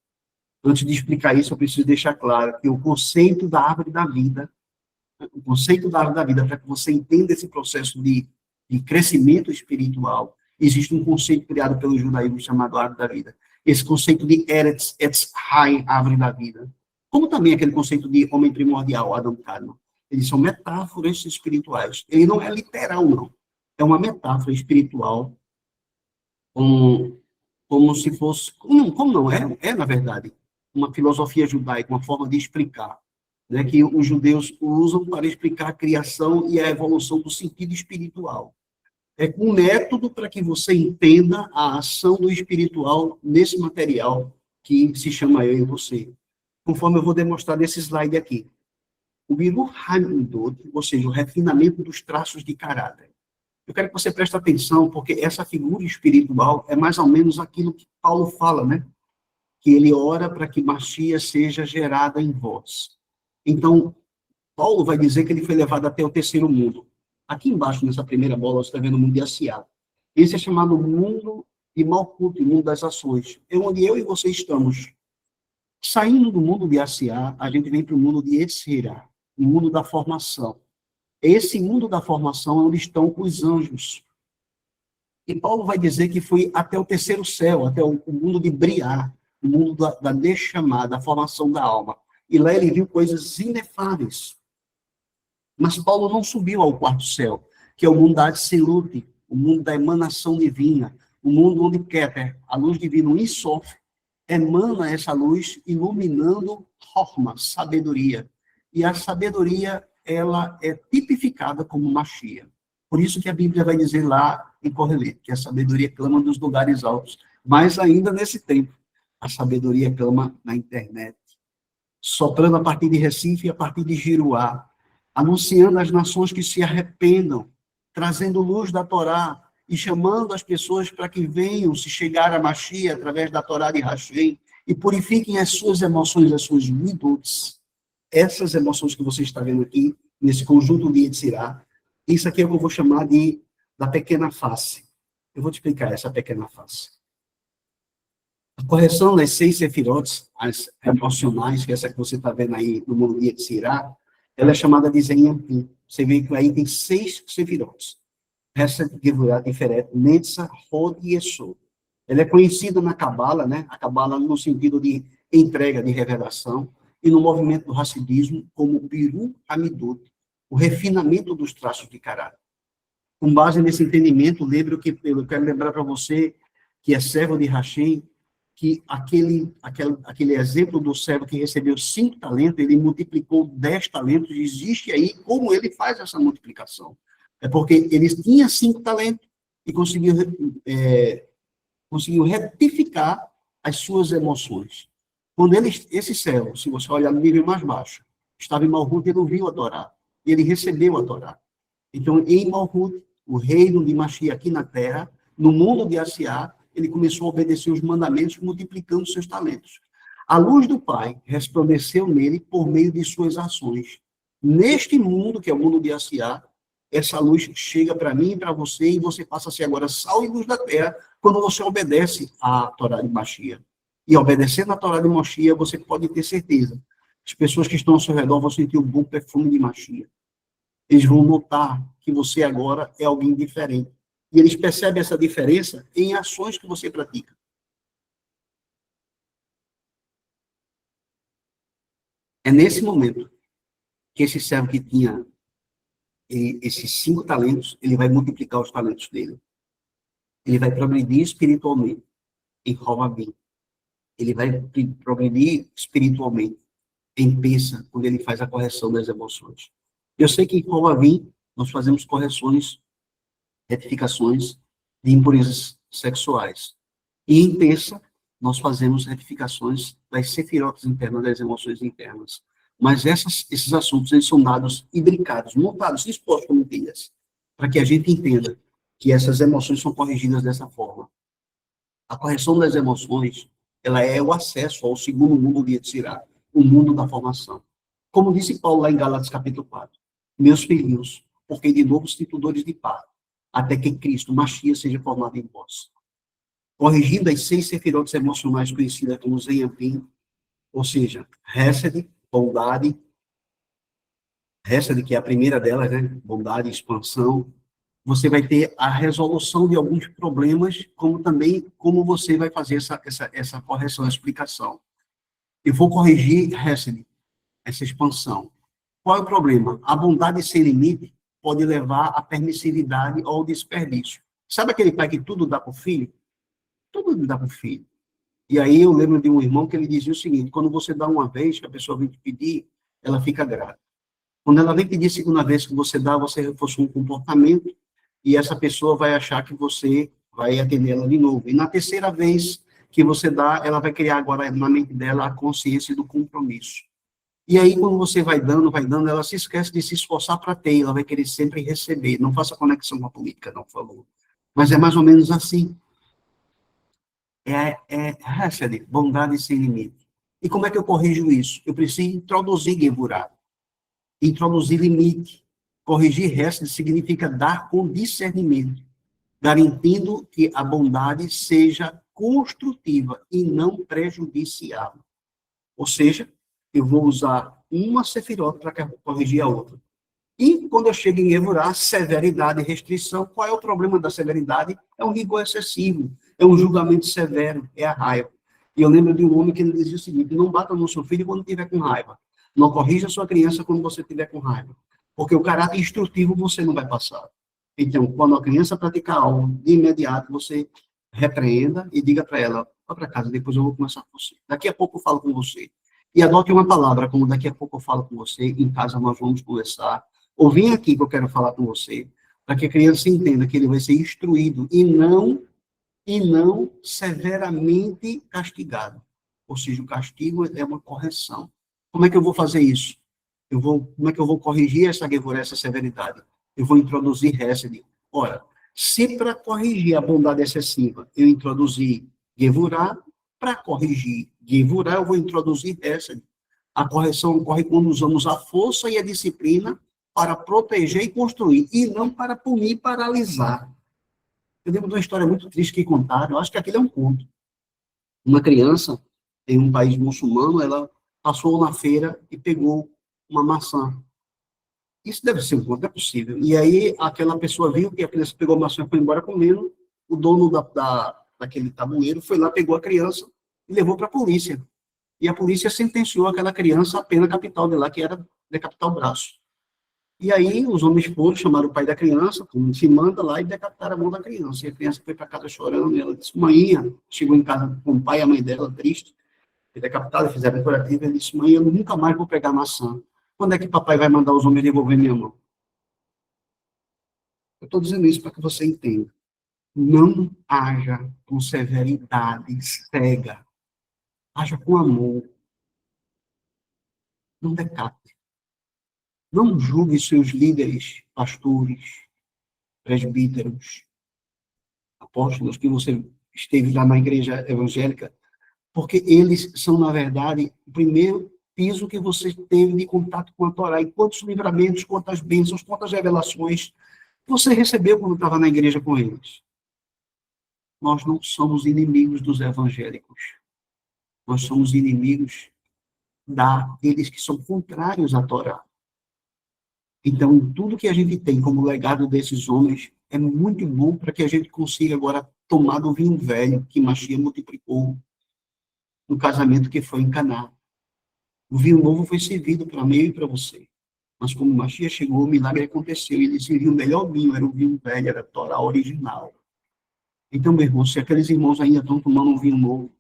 Antes de explicar isso, eu preciso deixar claro que o conceito da árvore da vida, para que você entenda esse processo de crescimento espiritual, existe um conceito criado pelo judaísmo chamado árvore da vida. Esse conceito de Eretz Hai, árvore da vida. Como também aquele conceito de homem primordial, Adam Kadmon. Eles são metáforas espirituais. Ele não é literal, não. É uma metáfora espiritual, como se fosse... Como não? Na verdade, uma filosofia judaica, uma forma de explicar né, que os judeus usam para explicar a criação e a evolução do sentido espiritual. É um método para que você entenda a ação do espiritual nesse material que se chama eu e você. Conforme eu vou demonstrar nesse slide aqui. O Biru Hamidot, ou seja, o refinamento dos traços de caráter. Eu quero que você preste atenção, porque essa figura espiritual é mais ou menos aquilo que Paulo fala, né? Que ele ora para que Machia seja gerada em vós. Então, Paulo vai dizer que ele foi levado até o terceiro mundo. Aqui embaixo, nessa primeira bola, você está vendo o mundo de Asiá. Esse é chamado mundo de Malkut, o mundo das ações. É onde eu e você estamos. Saindo do mundo de Asiá, a gente vem para o mundo de Etzirá, o mundo da formação. Esse mundo da formação é onde estão os anjos. E Paulo vai dizer que foi até o terceiro céu, até o mundo de Briá, o mundo da Neshama, da formação da alma. E lá ele viu coisas inefáveis. Mas Paulo não subiu ao quarto céu, que é o mundo da Atsilute, o mundo da emanação divina, o mundo onde Keter, a luz divina, o Insof, emana essa luz iluminando Chokhmah, sabedoria. E a sabedoria, ela é tipificada como Machia. Por isso que a Bíblia vai dizer lá em Correlê, que a sabedoria clama dos lugares altos. Mas ainda nesse tempo, a sabedoria clama na internet, soprando a partir de Recife e a partir de Giruá, anunciando às nações que se arrependam, trazendo luz da Torá e chamando as pessoas para que venham se chegar a Machia através da Torá de Hashem e purifiquem as suas emoções, as suas midotes. Essas emoções que você está vendo aqui, nesse conjunto de Yetzirá, isso aqui é o que eu vou chamar da pequena face. Eu vou te explicar essa pequena face. A correção das 6 sefirotes, as emocionais, que é essa que você está vendo aí no mundo de Yetzirá, ela é chamada de Zenyampim. Você vê que aí tem 6 sefirotes. Essa Gevurah, Tiferet, Netzah, Hod e Yesod. Ela é conhecida na Cabala, né? A Cabala no sentido de entrega, de revelação, e no movimento do Hassidismo como Biru Hamidot, o refinamento dos traços de caráter. Com base nesse entendimento, eu quero lembrar para você que é servo de Hashem, que aquele exemplo do servo que recebeu 5 talentos, ele multiplicou 10 talentos, existe aí como ele faz essa multiplicação. É porque ele tinha 5 talentos e conseguiu retificar as suas emoções. Quando esse servo, se você olhar no nível mais baixo, estava em Malhut, ele ouviu a Torá, ele recebeu a Torá. Então, em Malhut, o reino de Mashiach aqui na terra, no mundo de Asiá, ele começou a obedecer os mandamentos, multiplicando seus talentos. A luz do Pai resplandeceu nele por meio de suas ações. Neste mundo, que é o mundo de Asiá, essa luz chega para mim e para você, e você passa a ser agora sal e luz da terra, quando você obedece à Torá de Mashiach. E obedecendo à Torá de Mashiach, você pode ter certeza. As pessoas que estão ao seu redor vão sentir o bom perfume de Mashiach. Eles vão notar que você agora é alguém diferente. E eles percebem essa diferença em ações que você pratica. É nesse momento que esse servo que tinha esses 5 talentos, ele vai multiplicar os talentos dele. Ele vai progredir espiritualmente em Rovabim. Ele vai progredir espiritualmente em Pensa, quando ele faz a correção das emoções. Eu sei que em Rovabim nós fazemos correções, retificações de impurezas sexuais. E em Pensa nós fazemos retificações das sefirotas internas, das emoções internas. Mas esses assuntos, eles são dados imbricados, montados, expostos como pilhas, para que a gente entenda que essas emoções são corrigidas dessa forma. A correção das emoções, ela é o acesso ao segundo mundo de Yetzirá, o mundo da formação. Como disse Paulo lá em Gálatas capítulo 4, meus filhinhos, porque de novo instituidores de paz, até que Cristo, Mashiach, seja formado em vós. Corrigindo as 6 sefirotes emocionais conhecidas como Zenyampim, ou seja, Hesed, bondade, Hesed, que é a primeira delas, né? Bondade, expansão. Você vai ter a resolução de alguns problemas, como também como você vai fazer essa correção, essa explicação. Eu vou corrigir Hesed, essa expansão. Qual é o problema? A bondade sem limite pode levar à permissividade ou ao desperdício. Sabe aquele pai que tudo dá para o filho? Tudo dá para o filho. E aí eu lembro de um irmão que ele dizia o seguinte: quando você dá uma vez, que a pessoa vem te pedir, ela fica grata. Quando ela vem pedir a segunda vez que você dá, você reforçou um comportamento, e essa pessoa vai achar que você vai atender ela de novo. E na terceira vez que você dá, ela vai criar agora na mente dela a consciência do compromisso. E aí, quando você vai dando, ela se esquece de se esforçar para ter, ela vai querer sempre receber. Não faça conexão com a política, não, por favor. Mas é mais ou menos assim. Hesed, bondade sem limite. E como é que eu corrijo isso? Eu preciso introduzir Gevurah, introduzir limite. Corrigir Hesed significa dar com discernimento, garantindo que a bondade seja construtiva e não prejudicial. Ou seja, eu vou usar uma sefirot para corrigir a outra. E quando eu chego em Gevurah, severidade e restrição, qual é o problema da severidade? É um rigor excessivo, é um julgamento severo, é a raiva. E eu lembro de um homem que ele dizia o seguinte: não bata no seu filho quando estiver com raiva. Não corrija a sua criança quando você estiver com raiva. Porque o caráter instrutivo você não vai passar. Então, quando a criança praticar algo, de imediato você repreenda e diga para ela: vá para casa, depois eu vou conversar com você. Daqui a pouco eu falo com você. E adote uma palavra, como daqui a pouco eu falo com você, em casa nós vamos conversar. Ou vem aqui que eu quero falar com você, para que a criança entenda que ele vai ser instruído e não severamente castigado. Ou seja, o castigo é uma correção. Como é que eu vou fazer isso? Como é que eu vou corrigir essa severidade? Eu vou introduzir Hesed. Ora, se para corrigir a bondade excessiva eu introduzir Gevurah, para corrigir Gevurah eu vou introduzir Hesed. A correção ocorre quando usamos a força e a disciplina para proteger e construir, e não para punir e paralisar. Eu lembro de uma história muito triste que contaram, eu acho que aquilo é um conto. Uma criança, em um país muçulmano, ela passou na feira e pegou uma maçã. Isso deve ser um conto, não é possível. E aí, aquela pessoa viu que a criança pegou a maçã e foi embora comendo, o dono daquele tabuleiro foi lá, pegou a criança e levou para a polícia. E a polícia sentenciou aquela criança à pena capital de lá, que era decapitar o braço. E aí, os homens foram, chamaram o pai da criança, como se manda lá, e decapitaram a mão da criança. E a criança foi para casa chorando, e ela disse: mãinha, chegou em casa com o pai e a mãe dela, triste, foi decapitada, fizeram a curativa, e disse: mãe, eu nunca mais vou pegar maçã. Quando é que papai vai mandar os homens devolver minha mão? Eu estou dizendo isso para que você entenda. Não haja com severidade cega. Haja com amor. Não decapite. Não julgue seus líderes, pastores, presbíteros, apóstolos, que você esteve lá na igreja evangélica, porque eles são, na verdade, o primeiro piso que você teve de contato com a Torá. E quantos livramentos, quantas bênçãos, quantas revelações você recebeu quando estava na igreja com eles. Nós não somos inimigos dos evangélicos. Nós somos inimigos daqueles que são contrários à Torá. Então, tudo que a gente tem como legado desses homens é muito bom para que a gente consiga agora tomar do vinho velho que Machia multiplicou no casamento que foi em Caná. O vinho novo foi servido para mim e para você. Mas como Machia chegou, o milagre aconteceu. Ele serviu o melhor vinho, era o vinho velho, era a Torá original. Então, meu irmão, se aqueles irmãos ainda estão tomando um vinho novo,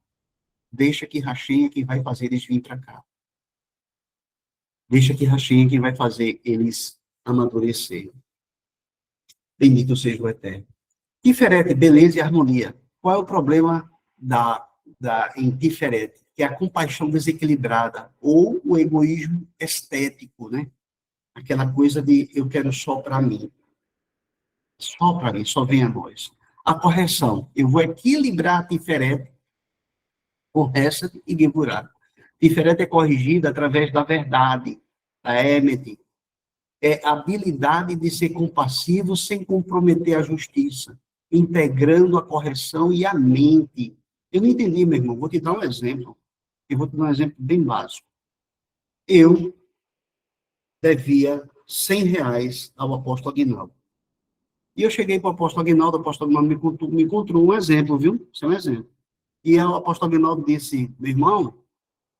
deixa que Rachem é quem vai fazer eles virem para cá. Deixa que Rachem é quem vai fazer eles amadurecerem. Bendito seja o Eterno. Tiferet, beleza e harmonia. Qual é o problema da em Tiferet? Que é a compaixão desequilibrada, ou o egoísmo estético, né? Aquela coisa de eu quero só para mim. Só para mim, só vem a nós. A correção, eu vou equilibrar a Tiferet com essa e Gevurah. Tiferet é corrigida através da verdade, da Emet. É a habilidade de ser compassivo sem comprometer a justiça, integrando a correção e a mente. Eu não entendi, meu irmão. Vou te dar um exemplo. Eu vou te dar um exemplo bem básico. Eu devia R$ 100 ao apóstolo Aguinaldo. E eu cheguei para o apóstolo Aguinaldo me encontrou um exemplo, viu? Isso é um exemplo. E o apóstolo Aguinaldo disse: meu irmão,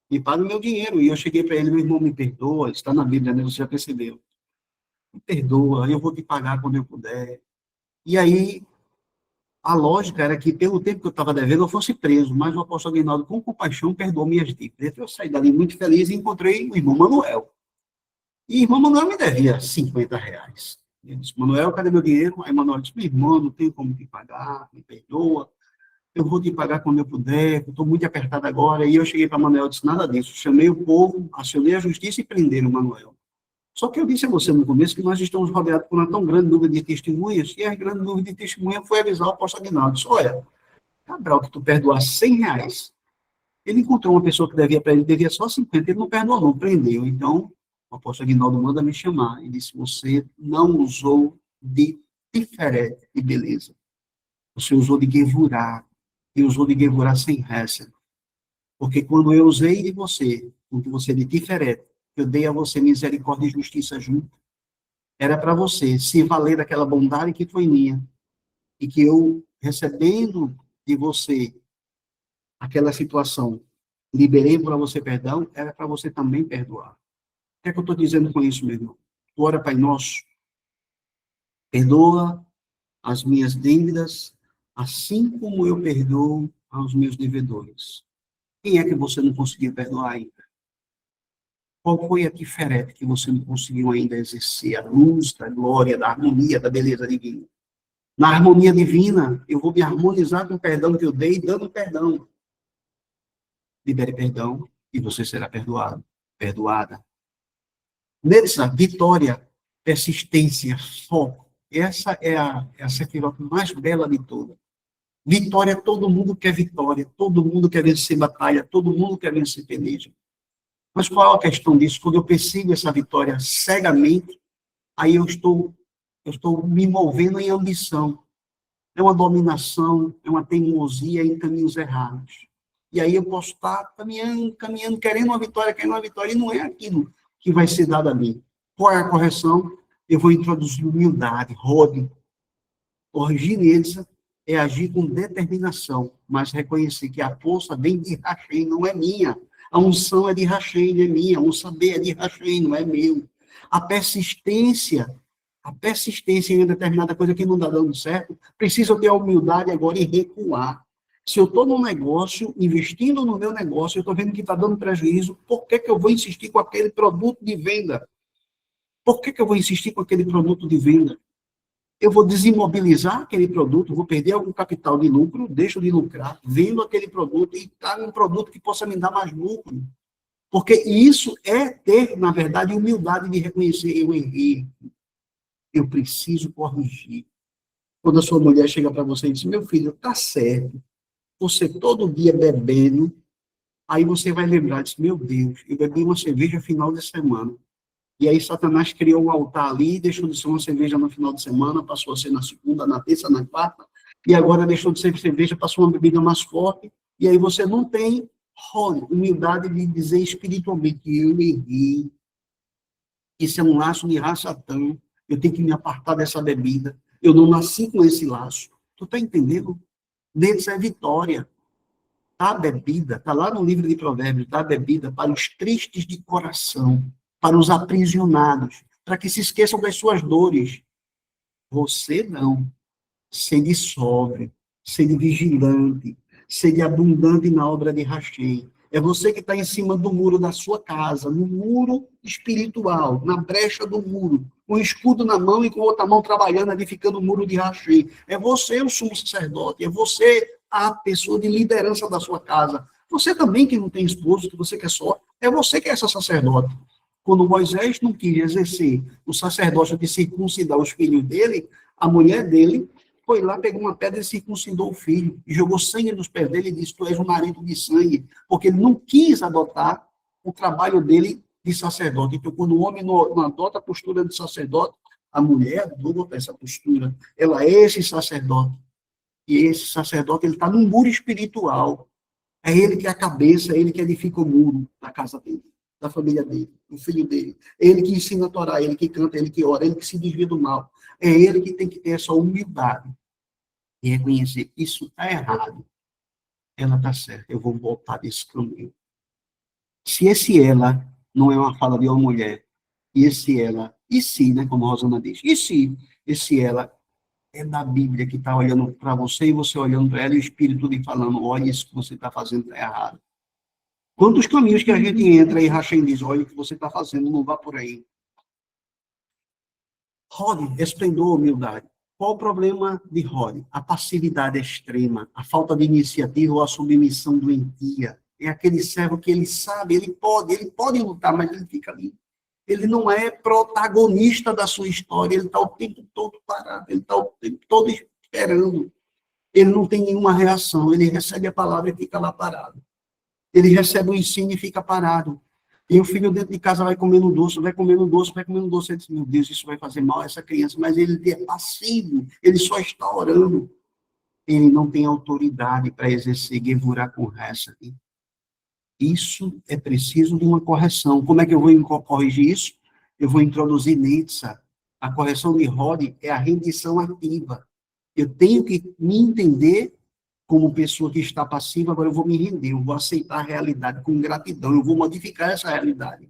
me paga o meu dinheiro. E eu cheguei para ele: meu irmão, me perdoa, está na Bíblia, né? Você já percebeu. Me perdoa, eu vou te pagar quando eu puder. E aí, a lógica era que, pelo tempo que eu estava devendo, eu fosse preso, mas o apóstolo Aguinaldo, com compaixão, perdoou minhas dívidas. Eu saí dali muito feliz e encontrei o irmão Manuel. E irmã Manuel me devia R$ 50. Eu disse, Manuel, cadê meu dinheiro? Aí Manuel disse, meu irmão, não tenho como te pagar, me perdoa, eu vou te pagar quando eu puder, eu estou muito apertado agora. E eu cheguei para Manuel e disse, nada disso, chamei o povo, acionei a justiça e prenderam o Manuel. Só que eu disse a você no começo que nós estamos rodeados por uma tão grande dúvida de testemunhas, e a grande dúvida de testemunha foi avisar o apóstolo Aguinaldo. Disse, olha, Cabral, que tu perdoar R$ 100, ele encontrou uma pessoa que devia para ele, devia só 50, ele não perdoou, não, prendeu. Então, o apóstolo Aguinaldo manda me chamar. Ele disse, você não usou de diferente de beleza. Você usou de gevurá, e usou de gevurá sem reza. Porque quando eu usei de você, com que você de diferente, eu dei a você misericórdia e justiça junto, era para você se valer daquela bondade que foi minha, e que eu, recebendo de você aquela situação, liberei para você perdão, era para você também perdoar. O que é que eu estou dizendo com isso, meu irmão? Tu ora, Pai Nosso, perdoa as minhas dívidas, assim como eu perdoo aos meus devedores. Quem é que você não conseguiu perdoar ainda? Qual foi a diferença que você não conseguiu ainda exercer a luz da glória, da harmonia, da beleza divina? Na harmonia divina, eu vou me harmonizar com o perdão que eu dei, dando perdão. Libere perdão e você será perdoado, perdoada. Nessa vitória, persistência, foco. Essa é a sefirota mais bela de todas. Vitória, todo mundo quer vitória, todo mundo quer vencer batalha, todo mundo quer vencer peleja. Mas qual é a questão disso? Quando eu persigo essa vitória cegamente, aí eu estou me movendo em ambição. É uma dominação, é uma teimosia em caminhos errados. E aí eu posso estar caminhando, caminhando, querendo uma vitória, e não é aquilo que vai ser dado a mim. Qual é a correção? Eu vou introduzir humildade, rode. Corrigir eles é agir com determinação, mas reconhecer que a força vem de Hashem, não é minha. A unção é de Hashem, não é minha. O saber é de Hashem, não é meu. A persistência em determinada coisa que não está dando certo, precisa ter a humildade agora e recuar. Se eu estou num negócio, investindo no meu negócio, eu estou vendo que está dando prejuízo, por que eu vou insistir com aquele produto de venda? Por que eu vou insistir com aquele produto de venda? Eu vou desimobilizar aquele produto, vou perder algum capital de lucro, deixo de lucrar, vendo aquele produto e trago um produto que possa me dar mais lucro. Porque isso é ter, na verdade, humildade de reconhecer, eu errei, eu preciso corrigir. Quando a sua mulher chega para você e diz, meu filho, tá certo, você todo dia bebendo, aí você vai lembrar, diz, meu Deus, eu bebi uma cerveja final de semana. E aí Satanás criou um altar ali, deixou de ser uma cerveja no final de semana, passou a ser na segunda, na terça, na quarta, e agora deixou de ser cerveja, passou uma bebida mais forte, e aí você não tem humildade de dizer espiritualmente, eu errei, isso é um laço de raça-tão, eu tenho que me apartar dessa bebida, eu não nasci com esse laço. Tu está entendendo? Deles é vitória. Tá bebida, está lá no livro de Provérbios, tá bebida para os tristes de coração, para os aprisionados, para que se esqueçam das suas dores. Você não. Sede sóbrio, sede vigilante, sede abundante na obra de Hashem. É você que está em cima do muro da sua casa, no muro espiritual, na brecha do muro, com o escudo na mão e com outra mão trabalhando, edificando o muro de Hashem. É você o sumo sacerdote, é você a pessoa de liderança da sua casa. Você também que não tem esposo, que você quer só, é você que é essa sacerdote. Quando Moisés não quis exercer o sacerdócio de circuncidar os filhos dele, a mulher dele foi lá, pegou uma pedra e circuncidou o filho, e jogou sangue nos pés dele e disse, tu és um marido de sangue, porque ele não quis adotar o trabalho dele de sacerdote. Então, quando o homem não adota a postura de sacerdote, a mulher adota essa postura. Ela é esse sacerdote. E esse sacerdote, ele está num muro espiritual. É ele que é a cabeça, é ele que edifica o muro da casa dele, da família dele, do filho dele. É ele que ensina a Torá, é ele que canta, é ele que ora, é ele que se desvia do mal. É ele que tem que ter essa humildade e reconhecer que isso está errado. Ela está certa, eu vou voltar desse caminho. Se esse ela não é uma fala de uma mulher, e esse ela, e se, né, como a Rosana diz, e se esse ela é da Bíblia que está olhando para você e você olhando para ela e o Espírito lhe falando, olha, isso que você está fazendo está errado. Quantos caminhos que a gente entra e Hashem diz, olha, o que você está fazendo, não vá por aí. Rod, esplendor, humildade. Qual o problema de Rod? A passividade extrema, a falta de iniciativa ou a submissão doentia. É aquele servo que ele sabe, ele pode lutar, mas ele fica ali. Ele não é protagonista da sua história, ele está o tempo todo parado, ele está o tempo todo esperando. Ele não tem nenhuma reação, ele recebe a palavra e fica lá parado. Ele recebe o ensino e fica parado. E o filho dentro de casa vai comendo doce, vai comendo doce, vai comendo doce. Ele diz, meu Deus, isso vai fazer mal a essa criança. Mas ele é passivo, ele só está orando. Ele não tem autoridade para exercer Gevurah com Hesed. Isso é preciso de uma correção. Como é que eu vou corrigir isso? Eu vou introduzir Nitzah. A correção de Rod é a rendição ativa. Eu tenho que me entender como pessoa que está passiva, agora eu vou me render, eu vou aceitar a realidade com gratidão, eu vou modificar essa realidade.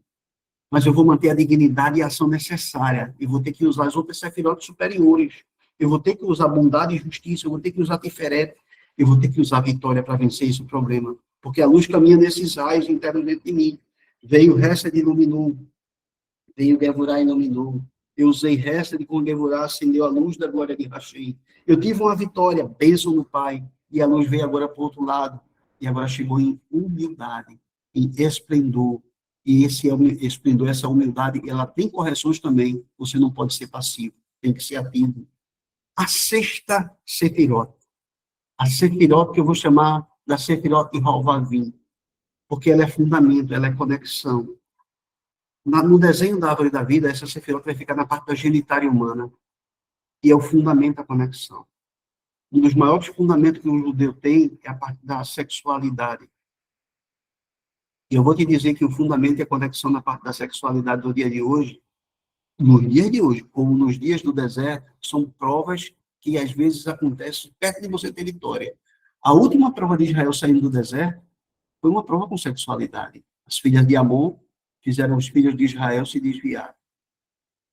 Mas eu vou manter a dignidade e a ação necessária. Eu vou ter que usar as outras sefirotes superiores. Eu vou ter que usar bondade e justiça, eu vou ter que usar Tiferet, eu vou ter que usar vitória para vencer esse problema. Porque a luz caminha nesses raios internos dentro de mim. Veio Hesed e iluminou. Veio Gevurah e iluminou. Eu usei Hesed com Gevurah, acendeu a luz da glória de Hashem. Eu tive uma vitória, bênção no Pai. E a luz veio agora para o outro lado. E agora chegou em humildade, em esplendor. E esse esplendor, essa humildade, ela tem correções também. Você não pode ser passivo, tem que ser ativo. A sexta Sefirot. A Sefirot que eu vou chamar da Sefirot de Hovavim. Porque ela é fundamento, ela é conexão. No desenho da árvore da vida, essa Sefirot vai ficar na parte da genitária humana. E é o fundamento da conexão. Um dos maiores fundamentos que um judeu tem é a parte da sexualidade. E eu vou te dizer que o fundamento e a conexão na parte da sexualidade do dia de hoje, nos dias de hoje, como nos dias do deserto, são provas que às vezes acontecem perto de você ter vitória. A última prova de Israel saindo do deserto foi uma prova com sexualidade. As filhas de Amon fizeram os filhos de Israel se desviar.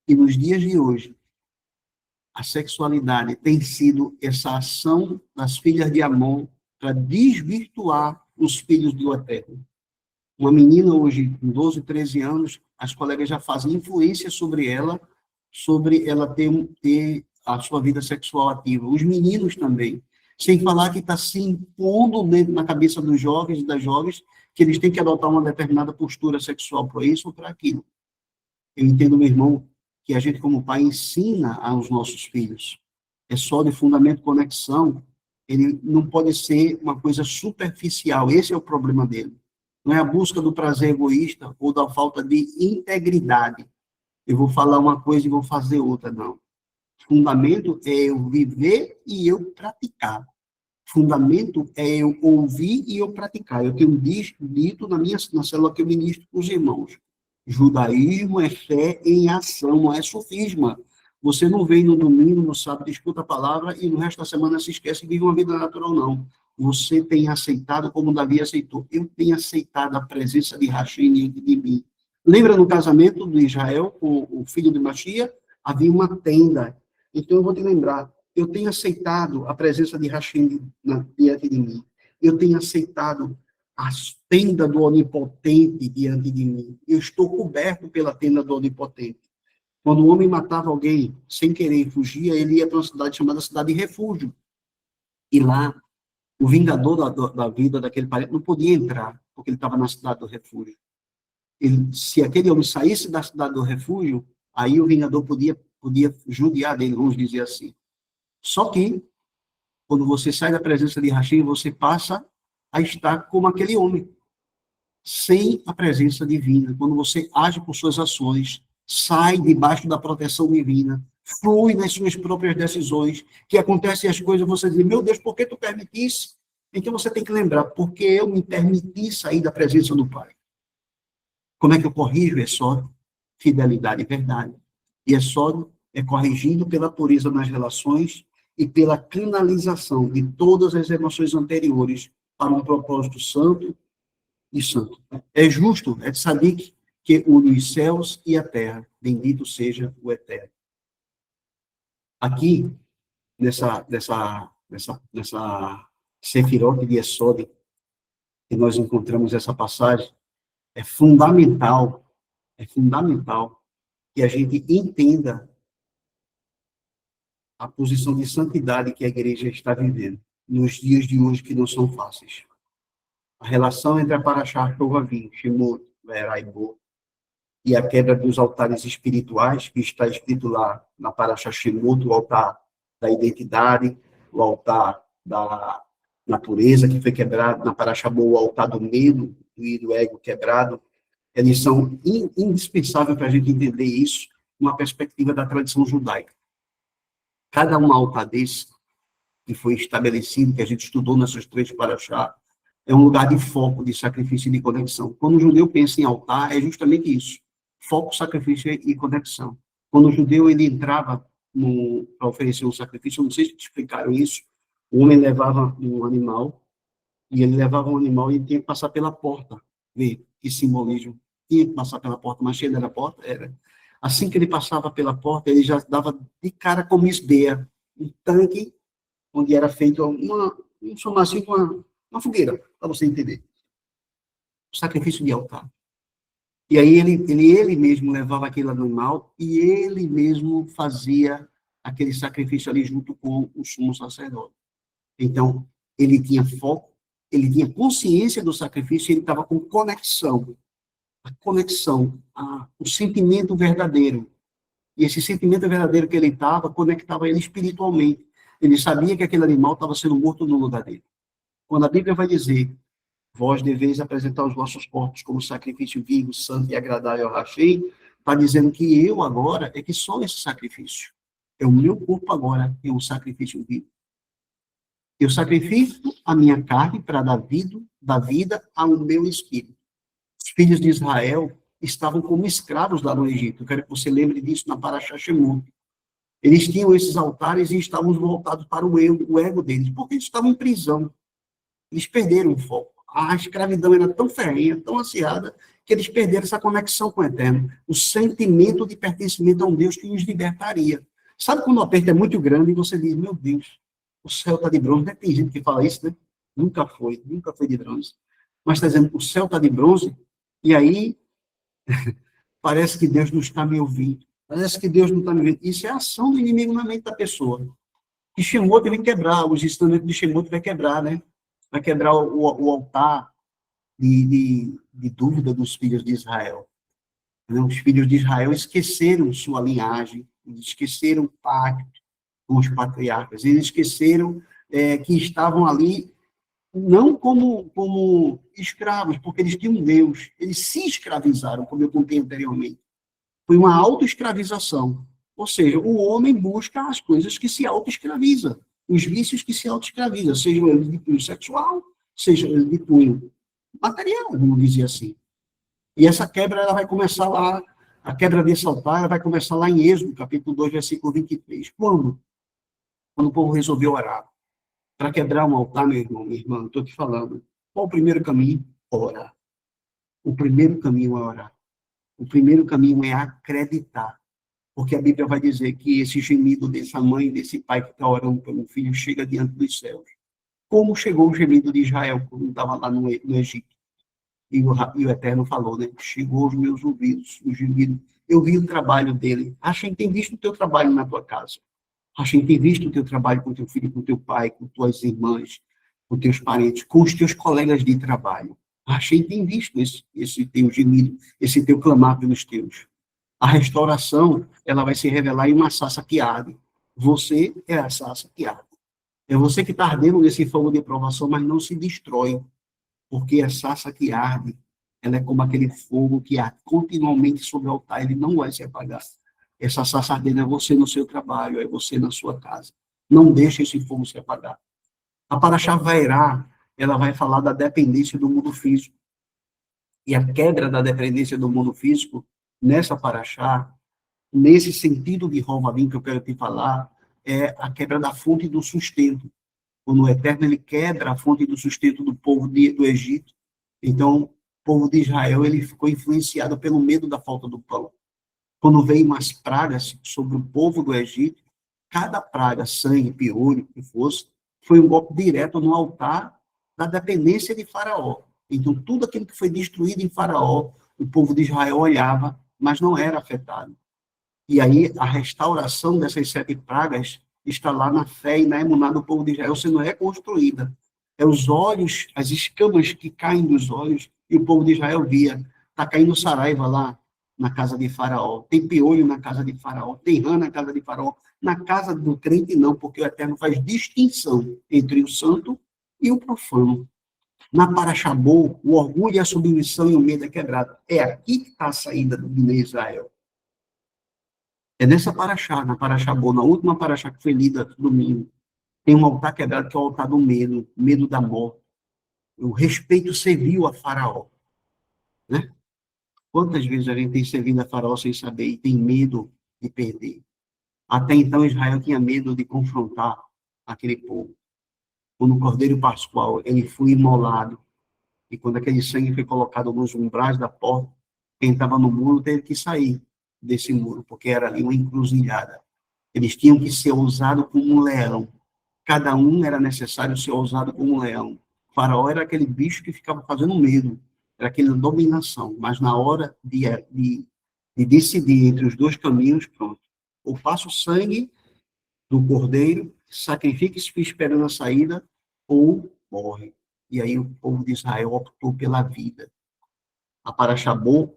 E nos dias de hoje, a sexualidade tem sido essa ação das filhas de Amon para desvirtuar os filhos do Eterno. Uma menina hoje, com 12, 13 anos, as colegas já fazem influência sobre ela ter a sua vida sexual ativa. Os meninos também. Sem falar que está se impondo na cabeça dos jovens e das jovens que eles têm que adotar uma determinada postura sexual para isso ou para aquilo. Eu entendo, meu irmão, que a gente, como pai, ensina aos nossos filhos. É só de fundamento, conexão. Ele não pode ser uma coisa superficial. Esse é o problema dele. Não é a busca do prazer egoísta ou da falta de integridade. Eu vou falar uma coisa e vou fazer outra, não. Fundamento é eu viver e eu praticar. Fundamento é eu ouvir e eu praticar. Eu tenho dito na célula que eu ministro com os irmãos. Judaísmo é fé em ação, não é sofisma. Você não vem no domingo, no sábado, escuta a palavra e no resto da semana se esquece e vive uma vida natural, não. Você tem aceitado como Davi aceitou. Eu tenho aceitado a presença de Hashem diante de mim. Lembra no casamento de Israel com o filho de Machia? Havia uma tenda. Então eu vou te lembrar, eu tenho aceitado a presença de Hashem diante de mim. Eu tenho aceitado a tenda do Onipotente diante de mim. Eu estou coberto pela tenda do Onipotente. Quando o homem matava alguém sem querer e fugia, ele ia para uma cidade chamada Cidade de Refúgio. E lá, o vingador da vida daquele parente não podia entrar, porque ele estava na Cidade do Refúgio. Se aquele homem saísse da Cidade do Refúgio, aí o vingador podia judiar dele, vamos dizer assim. Só que, quando você sai da presença de Hashem, você passa a estar como aquele homem, sem a presença divina. Quando você age por suas ações, sai debaixo da proteção divina, flui nas suas próprias decisões, que acontecem as coisas, você diz, meu Deus, por que tu permitisse? Então você tem que lembrar, porque eu me permiti sair da presença do Pai. Como é que eu corrijo? É só fidelidade e verdade. E é corrigindo pela pureza nas relações e pela canalização de todas as emoções anteriores para um propósito santo e santo. É justo, é tzadik, que une os céus e a terra. Bendito seja o Eterno. Aqui, nessa Sefirot de Yesod, que nós encontramos essa passagem, é fundamental que a gente entenda a posição de santidade que a igreja está vivendo nos dias de hoje, que não são fáceis. A relação entre a Paraxá Shovavim, Shemot, Verá e Bo, e a quebra dos altares espirituais, que está escrito lá na Paraxá Shemot, o altar da identidade, o altar da natureza que foi quebrado, na Paraxá Bo, o altar do medo e do ego quebrado. Eles são indispensáveis para a gente entender isso numa perspectiva da tradição judaica. Cada um altar desse, que foi estabelecido, que a gente estudou nessas 3 paraxá, é um lugar de foco, de sacrifício e de conexão. Quando o judeu pensa em altar, é justamente isso: foco, sacrifício e conexão. Quando o judeu ele entrava para oferecer um sacrifício, eu não sei se te explicaram isso, o homem levava um animal, e ele levava um animal e ele tinha que passar pela porta. Vê que simbolismo. Tinha que passar pela porta, mas cheia da porta era. Assim que ele passava pela porta, ele já dava de cara com misbeia, um tanque onde era feito vamos chamar assim, uma fogueira, para você entender. Sacrifício de altar. E aí ele mesmo levava aquele animal e ele mesmo fazia aquele sacrifício ali junto com o sumo sacerdote. Então, ele tinha foco, ele tinha consciência do sacrifício, ele estava com conexão, o sentimento verdadeiro. E esse sentimento verdadeiro que ele estava, conectava ele espiritualmente. Ele sabia que aquele animal estava sendo morto no lugar dele. Quando a Bíblia vai dizer, vós deveis apresentar os vossos corpos como sacrifício vivo, santo e agradável ao Hashem, está dizendo que eu agora é que sou esse sacrifício. É o meu corpo agora que é um sacrifício vivo. Eu sacrifico a minha carne para dar vida ao meu espírito. Os filhos de Israel estavam como escravos lá no Egito. Eu quero que você lembre disso na Paraxá Shemot. Eles tinham esses altares e estavam voltados para o ego deles, porque eles estavam em prisão. Eles perderam o foco. A escravidão era tão ferrenha, tão acirrada, que eles perderam essa conexão com o Eterno, o sentimento de pertencimento a um Deus que os libertaria. Sabe quando o aperto é muito grande e você diz, meu Deus, o céu está de bronze, né? Tem gente que fala isso, né? Nunca foi de bronze. Mas está dizendo, o céu está de bronze, e aí parece que Deus não está me ouvindo. Parece que Deus não está me vendo. Isso é a ação do inimigo na mente da pessoa. E Shemot vai quebrar, os ensinamentos de Shemot vai quebrar, né? Vai quebrar o altar de dúvida dos filhos de Israel. Os filhos de Israel esqueceram sua linhagem, esqueceram o pacto com os patriarcas, eles esqueceram que estavam ali não como escravos, porque eles tinham Deus, eles se escravizaram, como eu contei anteriormente. Foi uma autoescravização. Ou seja, o homem busca as coisas que se autoescraviza, os vícios que se autoescraviza, seja ele de cunho sexual, seja ele de cunho material, vamos dizer assim. E essa quebra, ela vai começar lá, a quebra desse altar, ela vai começar lá em Êxodo, capítulo 2, versículo 23. Quando o povo resolveu orar. Para quebrar um altar, meu irmão, minha irmã, estou te falando. Qual o primeiro caminho? Orar. O primeiro caminho é orar. O primeiro caminho é acreditar. Porque a Bíblia vai dizer que esse gemido dessa mãe, desse pai que está orando pelo filho, chega diante dos céus. Como chegou o gemido de Israel quando estava lá no Egito? E o Eterno falou, né? Chegou aos meus ouvidos, o gemido. Eu vi o trabalho dele. Hashem tem visto o teu trabalho na tua casa. Hashem tem visto o teu trabalho com teu filho, com teu pai, com tuas irmãs, com teus parentes, com os teus colegas de trabalho. Hashem tem visto esse teu gemido, esse teu clamar pelos teus. A restauração, ela vai se revelar em uma sarça que arde. Você é a sarça que arde. É você que está ardendo nesse fogo de provação, mas não se destrói. Porque a sarça que arde, ela é como aquele fogo que arde continuamente sobre o altar, ele não vai se apagar. Essa sarça ardendo é você no seu trabalho, é você na sua casa. Não deixe esse fogo se apagar. A Paraxá Vairá, ela vai falar da dependência do mundo físico. E a quebra da dependência do mundo físico, nessa Paraxá, nesse sentido de Rovavim que eu quero te falar, é a quebra da fonte do sustento. Quando o Eterno ele quebra a fonte do sustento do povo do Egito, então o povo de Israel ele ficou influenciado pelo medo da falta do pão. Quando veio umas pragas sobre o povo do Egito, cada praga, sangue, piolho, que fosse, foi um golpe direto no altar da dependência de Faraó. Então, tudo aquilo que foi destruído em Faraó, o povo de Israel olhava, mas não era afetado. E aí, a restauração dessas 7 pragas está lá na fé e na emuná do povo de Israel sendo reconstruída. É os olhos, as escamas que caem dos olhos, e o povo de Israel via. Está caindo saraiva lá na casa de Faraó, tem piolho na casa de Faraó, tem rã na casa de Faraó. Na casa do crente, não, porque o Eterno faz distinção entre o santo e o profano. Na Parashabô, o orgulho, a submissão e o medo é quebrado. É aqui que está a saída do Bnei Israel. É nessa Parashá, na Parashabô, na última Parashá que foi lida domingo. Tem um altar quebrado que é o altar do medo, medo da morte. O respeito servil a Faraó. Né? Quantas vezes a gente tem servido a Faraó sem saber e tem medo de perder? Até então, Israel tinha medo de confrontar aquele povo. Quando o Cordeiro Pascual ele foi imolado, e quando aquele sangue foi colocado nos umbrais da porta, quem estava no muro teve que sair desse muro, porque era ali uma encruzilhada. Eles tinham que ser ousados como um leão. Cada um era necessário ser ousado como um leão. O faraó era aquele bicho que ficava fazendo medo, era aquela dominação. Mas na hora de decidir entre os dois caminhos, pronto. Ou passa o sangue do cordeiro, sacrifica e fica esperando a saída, ou morre. E aí o povo de Israel optou pela vida. A Parashabô,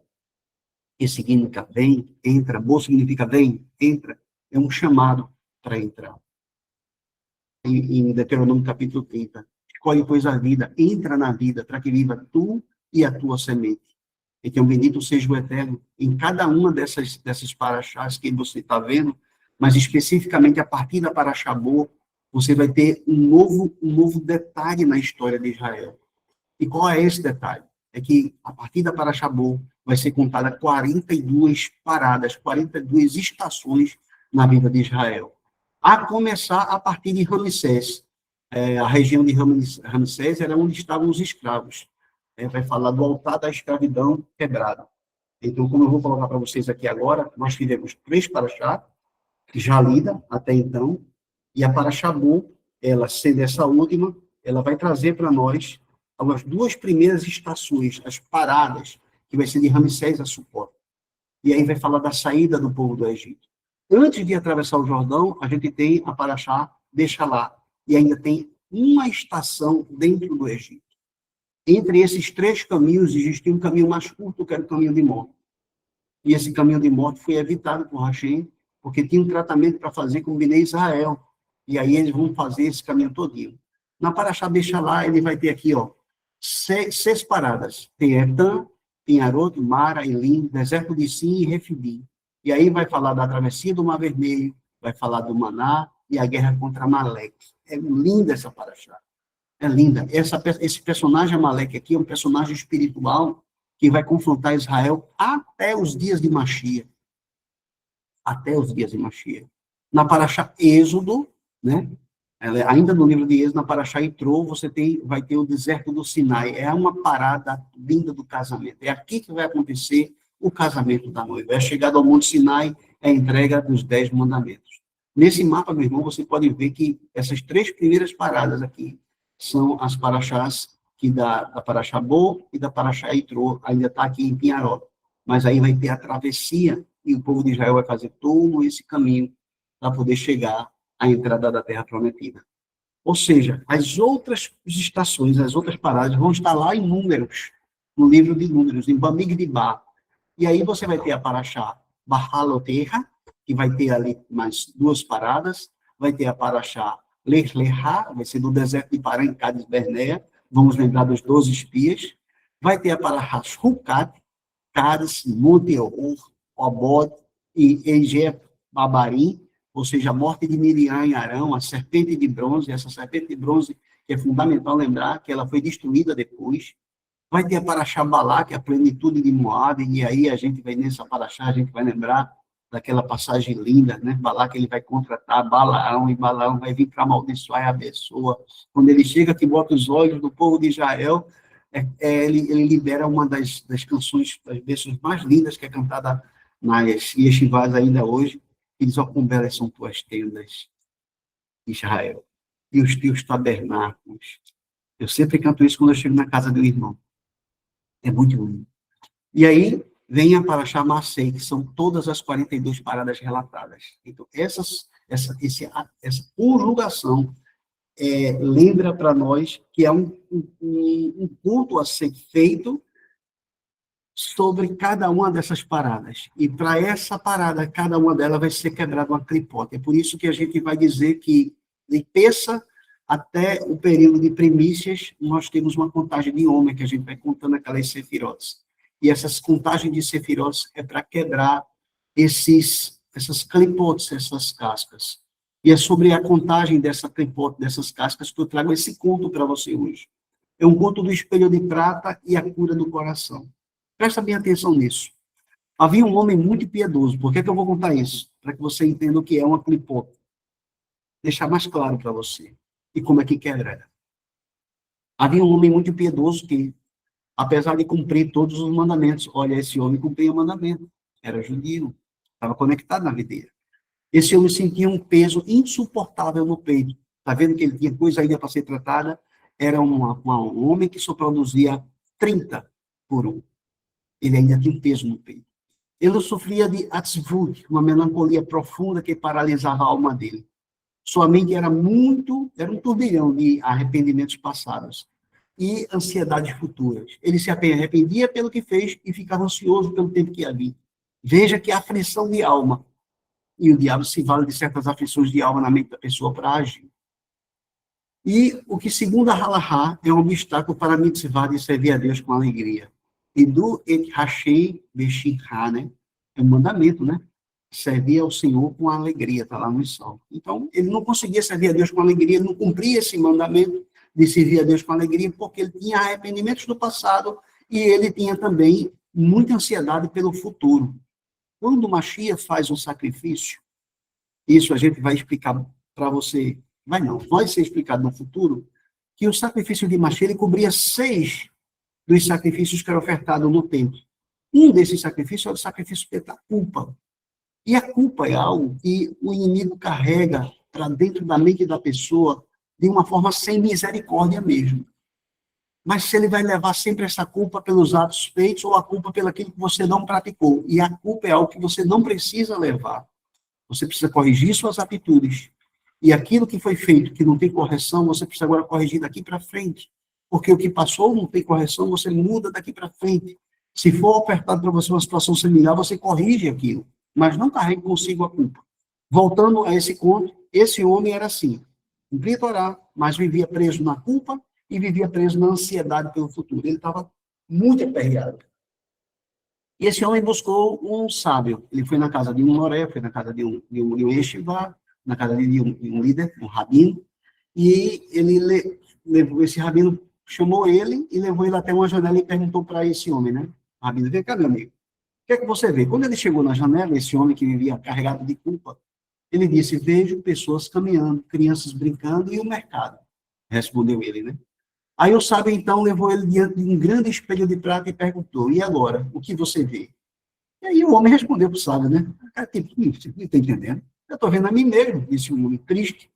que significa vem, entra, Bo significa vem, entra, é um chamado para entrar. Em Deuteronômio capítulo 30. Escolhe, pois, a vida, entra na vida, para que viva tu e a tua semente. Então, bendito seja o Eterno em cada uma dessas paraxás que você está vendo, mas especificamente a partir da Parashabô, você vai ter um novo detalhe na história de Israel. E qual é esse detalhe? É que a partir da Parashabô vai ser contada 42 paradas, 42 estações na vida de Israel. A começar a partir de Ramsés. A região de Ramsés era onde estavam os escravos. Vai falar do altar da escravidão quebrado. Então, como eu vou colocar para vocês aqui agora, nós fizemos 3 paraxá, já lida até então, e a Parashabô, ela sendo essa última, ela vai trazer para nós as 2 primeiras estações, as paradas, que vai ser de Ramsés a Sucote. E aí vai falar da saída do povo do Egito. Antes de atravessar o Jordão, a gente tem a Parashá deixa lá. E ainda tem uma estação dentro do Egito. Entre esses 3 caminhos, existia um caminho mais curto, que era o caminho de morte. E esse caminho de morte foi evitado por Hashem, porque tinha um tratamento para fazer com o Bnei Israel. E aí eles vão fazer esse caminho todinho. Na Parashá deixa lá, ele vai ter aqui, 6 paradas. Tem Etam, Pinharot, Mara, Elim, deserto de Sim e Refidim. E aí vai falar da travessia do Mar Vermelho, vai falar do Maná e a guerra contra Amaleque. É linda essa paraxá. É linda. Esse personagem Amaleque aqui é um personagem espiritual que vai confrontar Israel até os dias de Machia. Até os dias de Machia. Na paraxá Êxodo, né? Ainda no livro de Êxodo, na Parashá Itrô, vai ter o deserto do Sinai. É uma parada linda do casamento. É aqui que vai acontecer o casamento da noiva. É a chegada ao Monte Sinai, é a entrega dos 10 mandamentos. Nesse mapa, meu irmão, você pode ver que essas 3 primeiras paradas aqui são as paraxás da Parashá Bo e da Parashá Itrô. Ainda está aqui em Pinharó. Mas aí vai ter a travessia e o povo de Israel vai fazer todo esse caminho para poder chegar à entrada da Terra Prometida. Ou seja, as outras estações, as outras paradas vão estar lá em Números, no livro de Números, em Bamigdibá. E aí você vai ter a Parashá Bahaloterra, que vai ter ali mais 2 paradas, vai ter a Parashá Lech Lechá, vai ser do deserto de Pará, em Cádiz Bernéia, vamos lembrar dos 12 espias, vai ter a Parashá Shukat, Cádiz, Monte Or, Obod e Egep Babarim, ou seja, a morte de Miriam e Arão, a serpente de bronze, essa serpente de bronze, que é fundamental lembrar que ela foi destruída depois. Vai ter a Parashá Balá, que é a plenitude de Moab, e aí a gente vai nessa Parashá, a gente vai lembrar daquela passagem linda, né? Balá, que ele vai contratar Balaão, e Balaão vai vir para amaldiçoar e abençoa. Quando ele chega, que bota os olhos do povo de Israel, ele libera uma das canções, das bênçãos mais lindas que é cantada nas yeshivás ainda hoje, que diz: ó, quão belas são tuas tendas, Israel, e os teus tabernáculos. Eu sempre canto isso quando eu chego na casa do irmão. É muito lindo. E aí vem a Parashá Masei, que são todas as 42 paradas relatadas. Então, essa conjugação lembra para nós que é um culto a ser feito sobre cada uma dessas paradas. E para essa parada, cada uma delas vai ser quebrada uma clipote. É por isso que a gente vai dizer que de terça até o período de primícias, nós temos uma contagem de homem, que a gente vai contando aquelas sefirotes. E essas contagens de sefirotes é para quebrar essas clipotes, essas cascas. E é sobre a contagem dessa clipote, dessas cascas, que eu trago esse conto para você hoje. É um conto do espelho de prata e a cura do coração. Presta bem atenção nisso. Havia um homem muito piedoso. Por que eu vou contar isso? Para que você entenda o que é uma clipote. Deixar mais claro para você. E como é que quebra. Havia um homem muito piedoso que, apesar de cumprir todos os mandamentos, olha, esse homem cumpria o mandamento. Era judeu. Estava conectado na videira. Esse homem sentia um peso insuportável no peito. Está vendo que ele tinha coisa ainda para ser tratada? Era um homem que só produzia 30 por um. Ele ainda tinha um peso no peito. Ele sofria de atzvut, uma melancolia profunda que paralisava a alma dele. Sua mente era um turbilhão de arrependimentos passados e ansiedades futuras. Ele se arrependia pelo que fez e ficava ansioso pelo tempo que havia. Veja que aflição de alma. E o diabo se vale de certas aflições de alma na mente da pessoa para agir. E o que, segundo a Halahá, é um obstáculo para a mitzvah de servir a Deus com alegria. E do et hashei beshinha, né? É um mandamento, né? Servir ao Senhor com alegria, está lá no Salmo. Então, ele não conseguia servir a Deus com alegria, ele não cumpria esse mandamento de servir a Deus com alegria, porque ele tinha arrependimentos do passado e ele tinha também muita ansiedade pelo futuro. Quando o Mashiach faz um sacrifício, isso a gente vai explicar para você, vai ser explicado no futuro, que o sacrifício de Mashiach ele cobria 6 dos sacrifícios que eram ofertados no templo. Um desses sacrifícios é o sacrifício pela culpa. E a culpa é algo que o inimigo carrega para dentro da mente da pessoa de uma forma sem misericórdia mesmo. Mas se ele vai levar sempre essa culpa pelos atos feitos ou a culpa pelo aquilo que você não praticou. E a culpa é algo que você não precisa levar. Você precisa corrigir suas atitudes. E aquilo que foi feito, que não tem correção, você precisa agora corrigir daqui para frente. Porque o que passou não tem correção, você muda daqui para frente. Se for ofertado para você uma situação similar, você corrige aquilo. Mas não carregue consigo a culpa. Voltando a esse conto, esse homem era assim. Cumpria a Torá, mas vivia preso na culpa e vivia preso na ansiedade pelo futuro. Ele estava muito aperreado. E esse homem buscou um sábio. Ele foi na casa de um Noré, foi na casa de um Yeshivá, na casa de um líder, um rabino, e ele levou esse rabino, chamou ele e levou ele até uma janela e perguntou para esse homem, né? O rabino, vem cá, meu amigo. O que é que você vê? Quando ele chegou na janela, esse homem que vivia carregado de culpa, ele disse, vejo pessoas caminhando, crianças brincando e o mercado. Respondeu ele, né? Aí o sábio, então, levou ele diante de um grande espelho de prata e perguntou, e agora, o que você vê? E aí o homem respondeu para o sábio, né? Cara, tipo, você não está entendendo? Eu estou vendo a mim mesmo, disse um homem triste.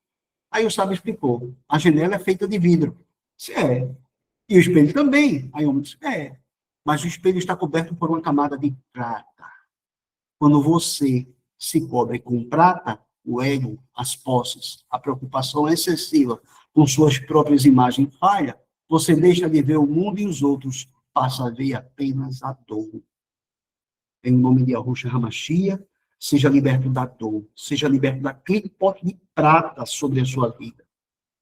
Aí o sábio explicou, a janela é feita de vidro. Disse, e o espelho também. Aí o homem disse, mas o espelho está coberto por uma camada de prata. Quando você se cobre com prata, o ego, as posses, a preocupação excessiva com suas próprias imagens falha, você deixa de ver o mundo e os outros, passa a ver apenas a dor. Em nome de Yahushua Hamashiach, seja liberto da dor, seja liberto daquele pote de prata sobre a sua vida.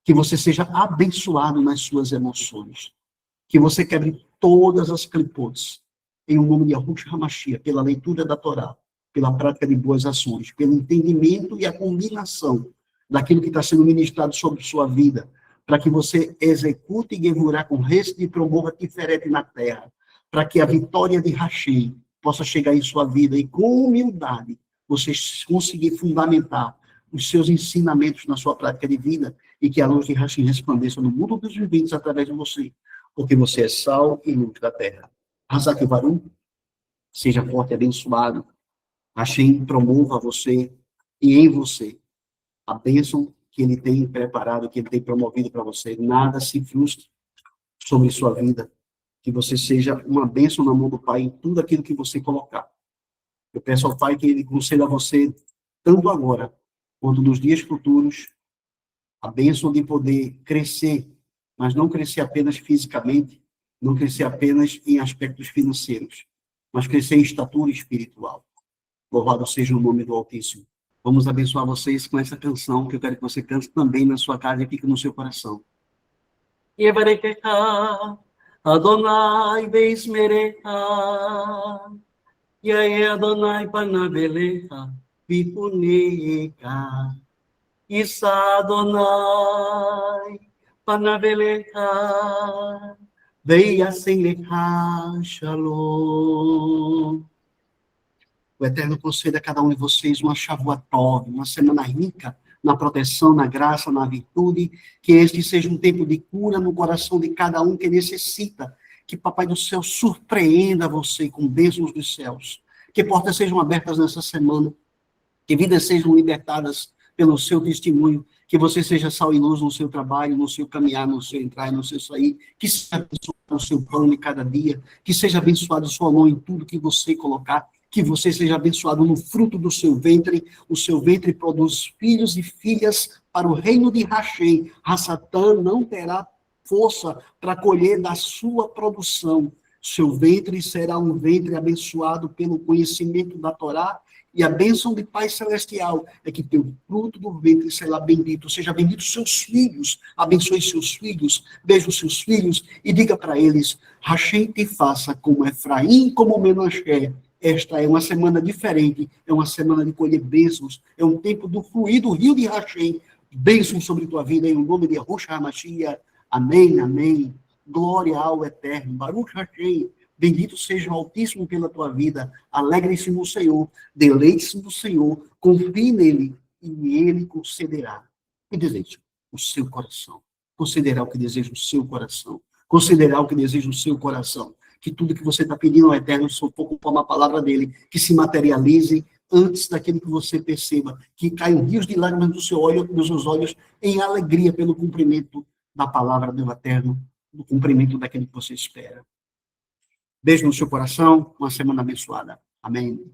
Que você seja abençoado nas suas emoções. Que você quebre todas as clipotes. Em nome de Yahushua Hamashiach, pela leitura da Torá, pela prática de boas ações, pelo entendimento e a combinação daquilo que está sendo ministrado sobre sua vida, para que você execute e gevurá com resto e promova diferente na terra, para que a vitória de Hashei possa chegar em sua vida e com humildade você conseguir fundamentar os seus ensinamentos na sua prática de vida e que a luz de Hashei resplandeça no mundo dos viventes através de você, porque você é sal e luz da terra. Hazak Varum, seja forte e abençoado. Hashei promova você e em você a bênção que ele tem preparado, que ele tem promovido para você. Nada se frustre sobre sua vida. Que você seja uma bênção na mão do Pai em tudo aquilo que você colocar. Eu peço ao Pai que ele conceda a você, tanto agora, quanto nos dias futuros, a bênção de poder crescer, mas não crescer apenas fisicamente, não crescer apenas em aspectos financeiros, mas crescer em estatura espiritual. Louvado seja o nome do Altíssimo. Vamos abençoar vocês com essa canção, que eu quero que você cante também na sua casa e fique no seu coração. Yevarekeha, Adonai Beismereha, Yae Adonai Panaveleha, Vipuneka, Isa Adonai Panaveleha, Veia Senleha, Shalom. O Eterno conceda a cada um de vocês uma Shavuot, uma semana rica na proteção, na graça, na virtude, que este seja um tempo de cura no coração de cada um que necessita, que Papai do Céu surpreenda você com bênçãos dos céus, que portas sejam abertas nessa semana, que vidas sejam libertadas pelo seu testemunho, que você seja sal e luz no seu trabalho, no seu caminhar, no seu entrar e no seu sair, que seja abençoado o seu pão de cada dia, que seja abençoado sua mão em tudo que você colocar, que você seja abençoado no fruto do seu ventre, o seu ventre produz filhos e filhas para o reino de Hashem. Satã não terá força para colher da sua produção. Seu ventre será um ventre abençoado pelo conhecimento da Torá, e a bênção de Pai Celestial é que teu fruto do ventre será bendito. Seja bendito seus filhos, abençoe seus filhos, beije os seus filhos e diga para eles, Hashem te faça como Efraim, como Menaché. Esta é uma semana diferente, é uma semana de colher bênçãos, é um tempo do fluir do rio de Hashem. Bênçãos sobre tua vida, em nome de Yahushua HaMashiach. Amém, amém. Glória ao Eterno. Baruch Hashem. Bendito seja o Altíssimo pela tua vida. Alegre-se no Senhor, deleite-se no Senhor, confie nele e ele concederá. E deseja o seu coração. Concederá o que deseja o seu coração. Concederá o que deseja o seu coração. Que tudo que você está pedindo ao Eterno, só pouco como a palavra dele, que se materialize antes daquilo que você perceba, que caiam rios de lágrimas do seu olho, dos seus olhos, em alegria pelo cumprimento da palavra do Eterno, do cumprimento daquilo que você espera. Beijo no seu coração, uma semana abençoada. Amém.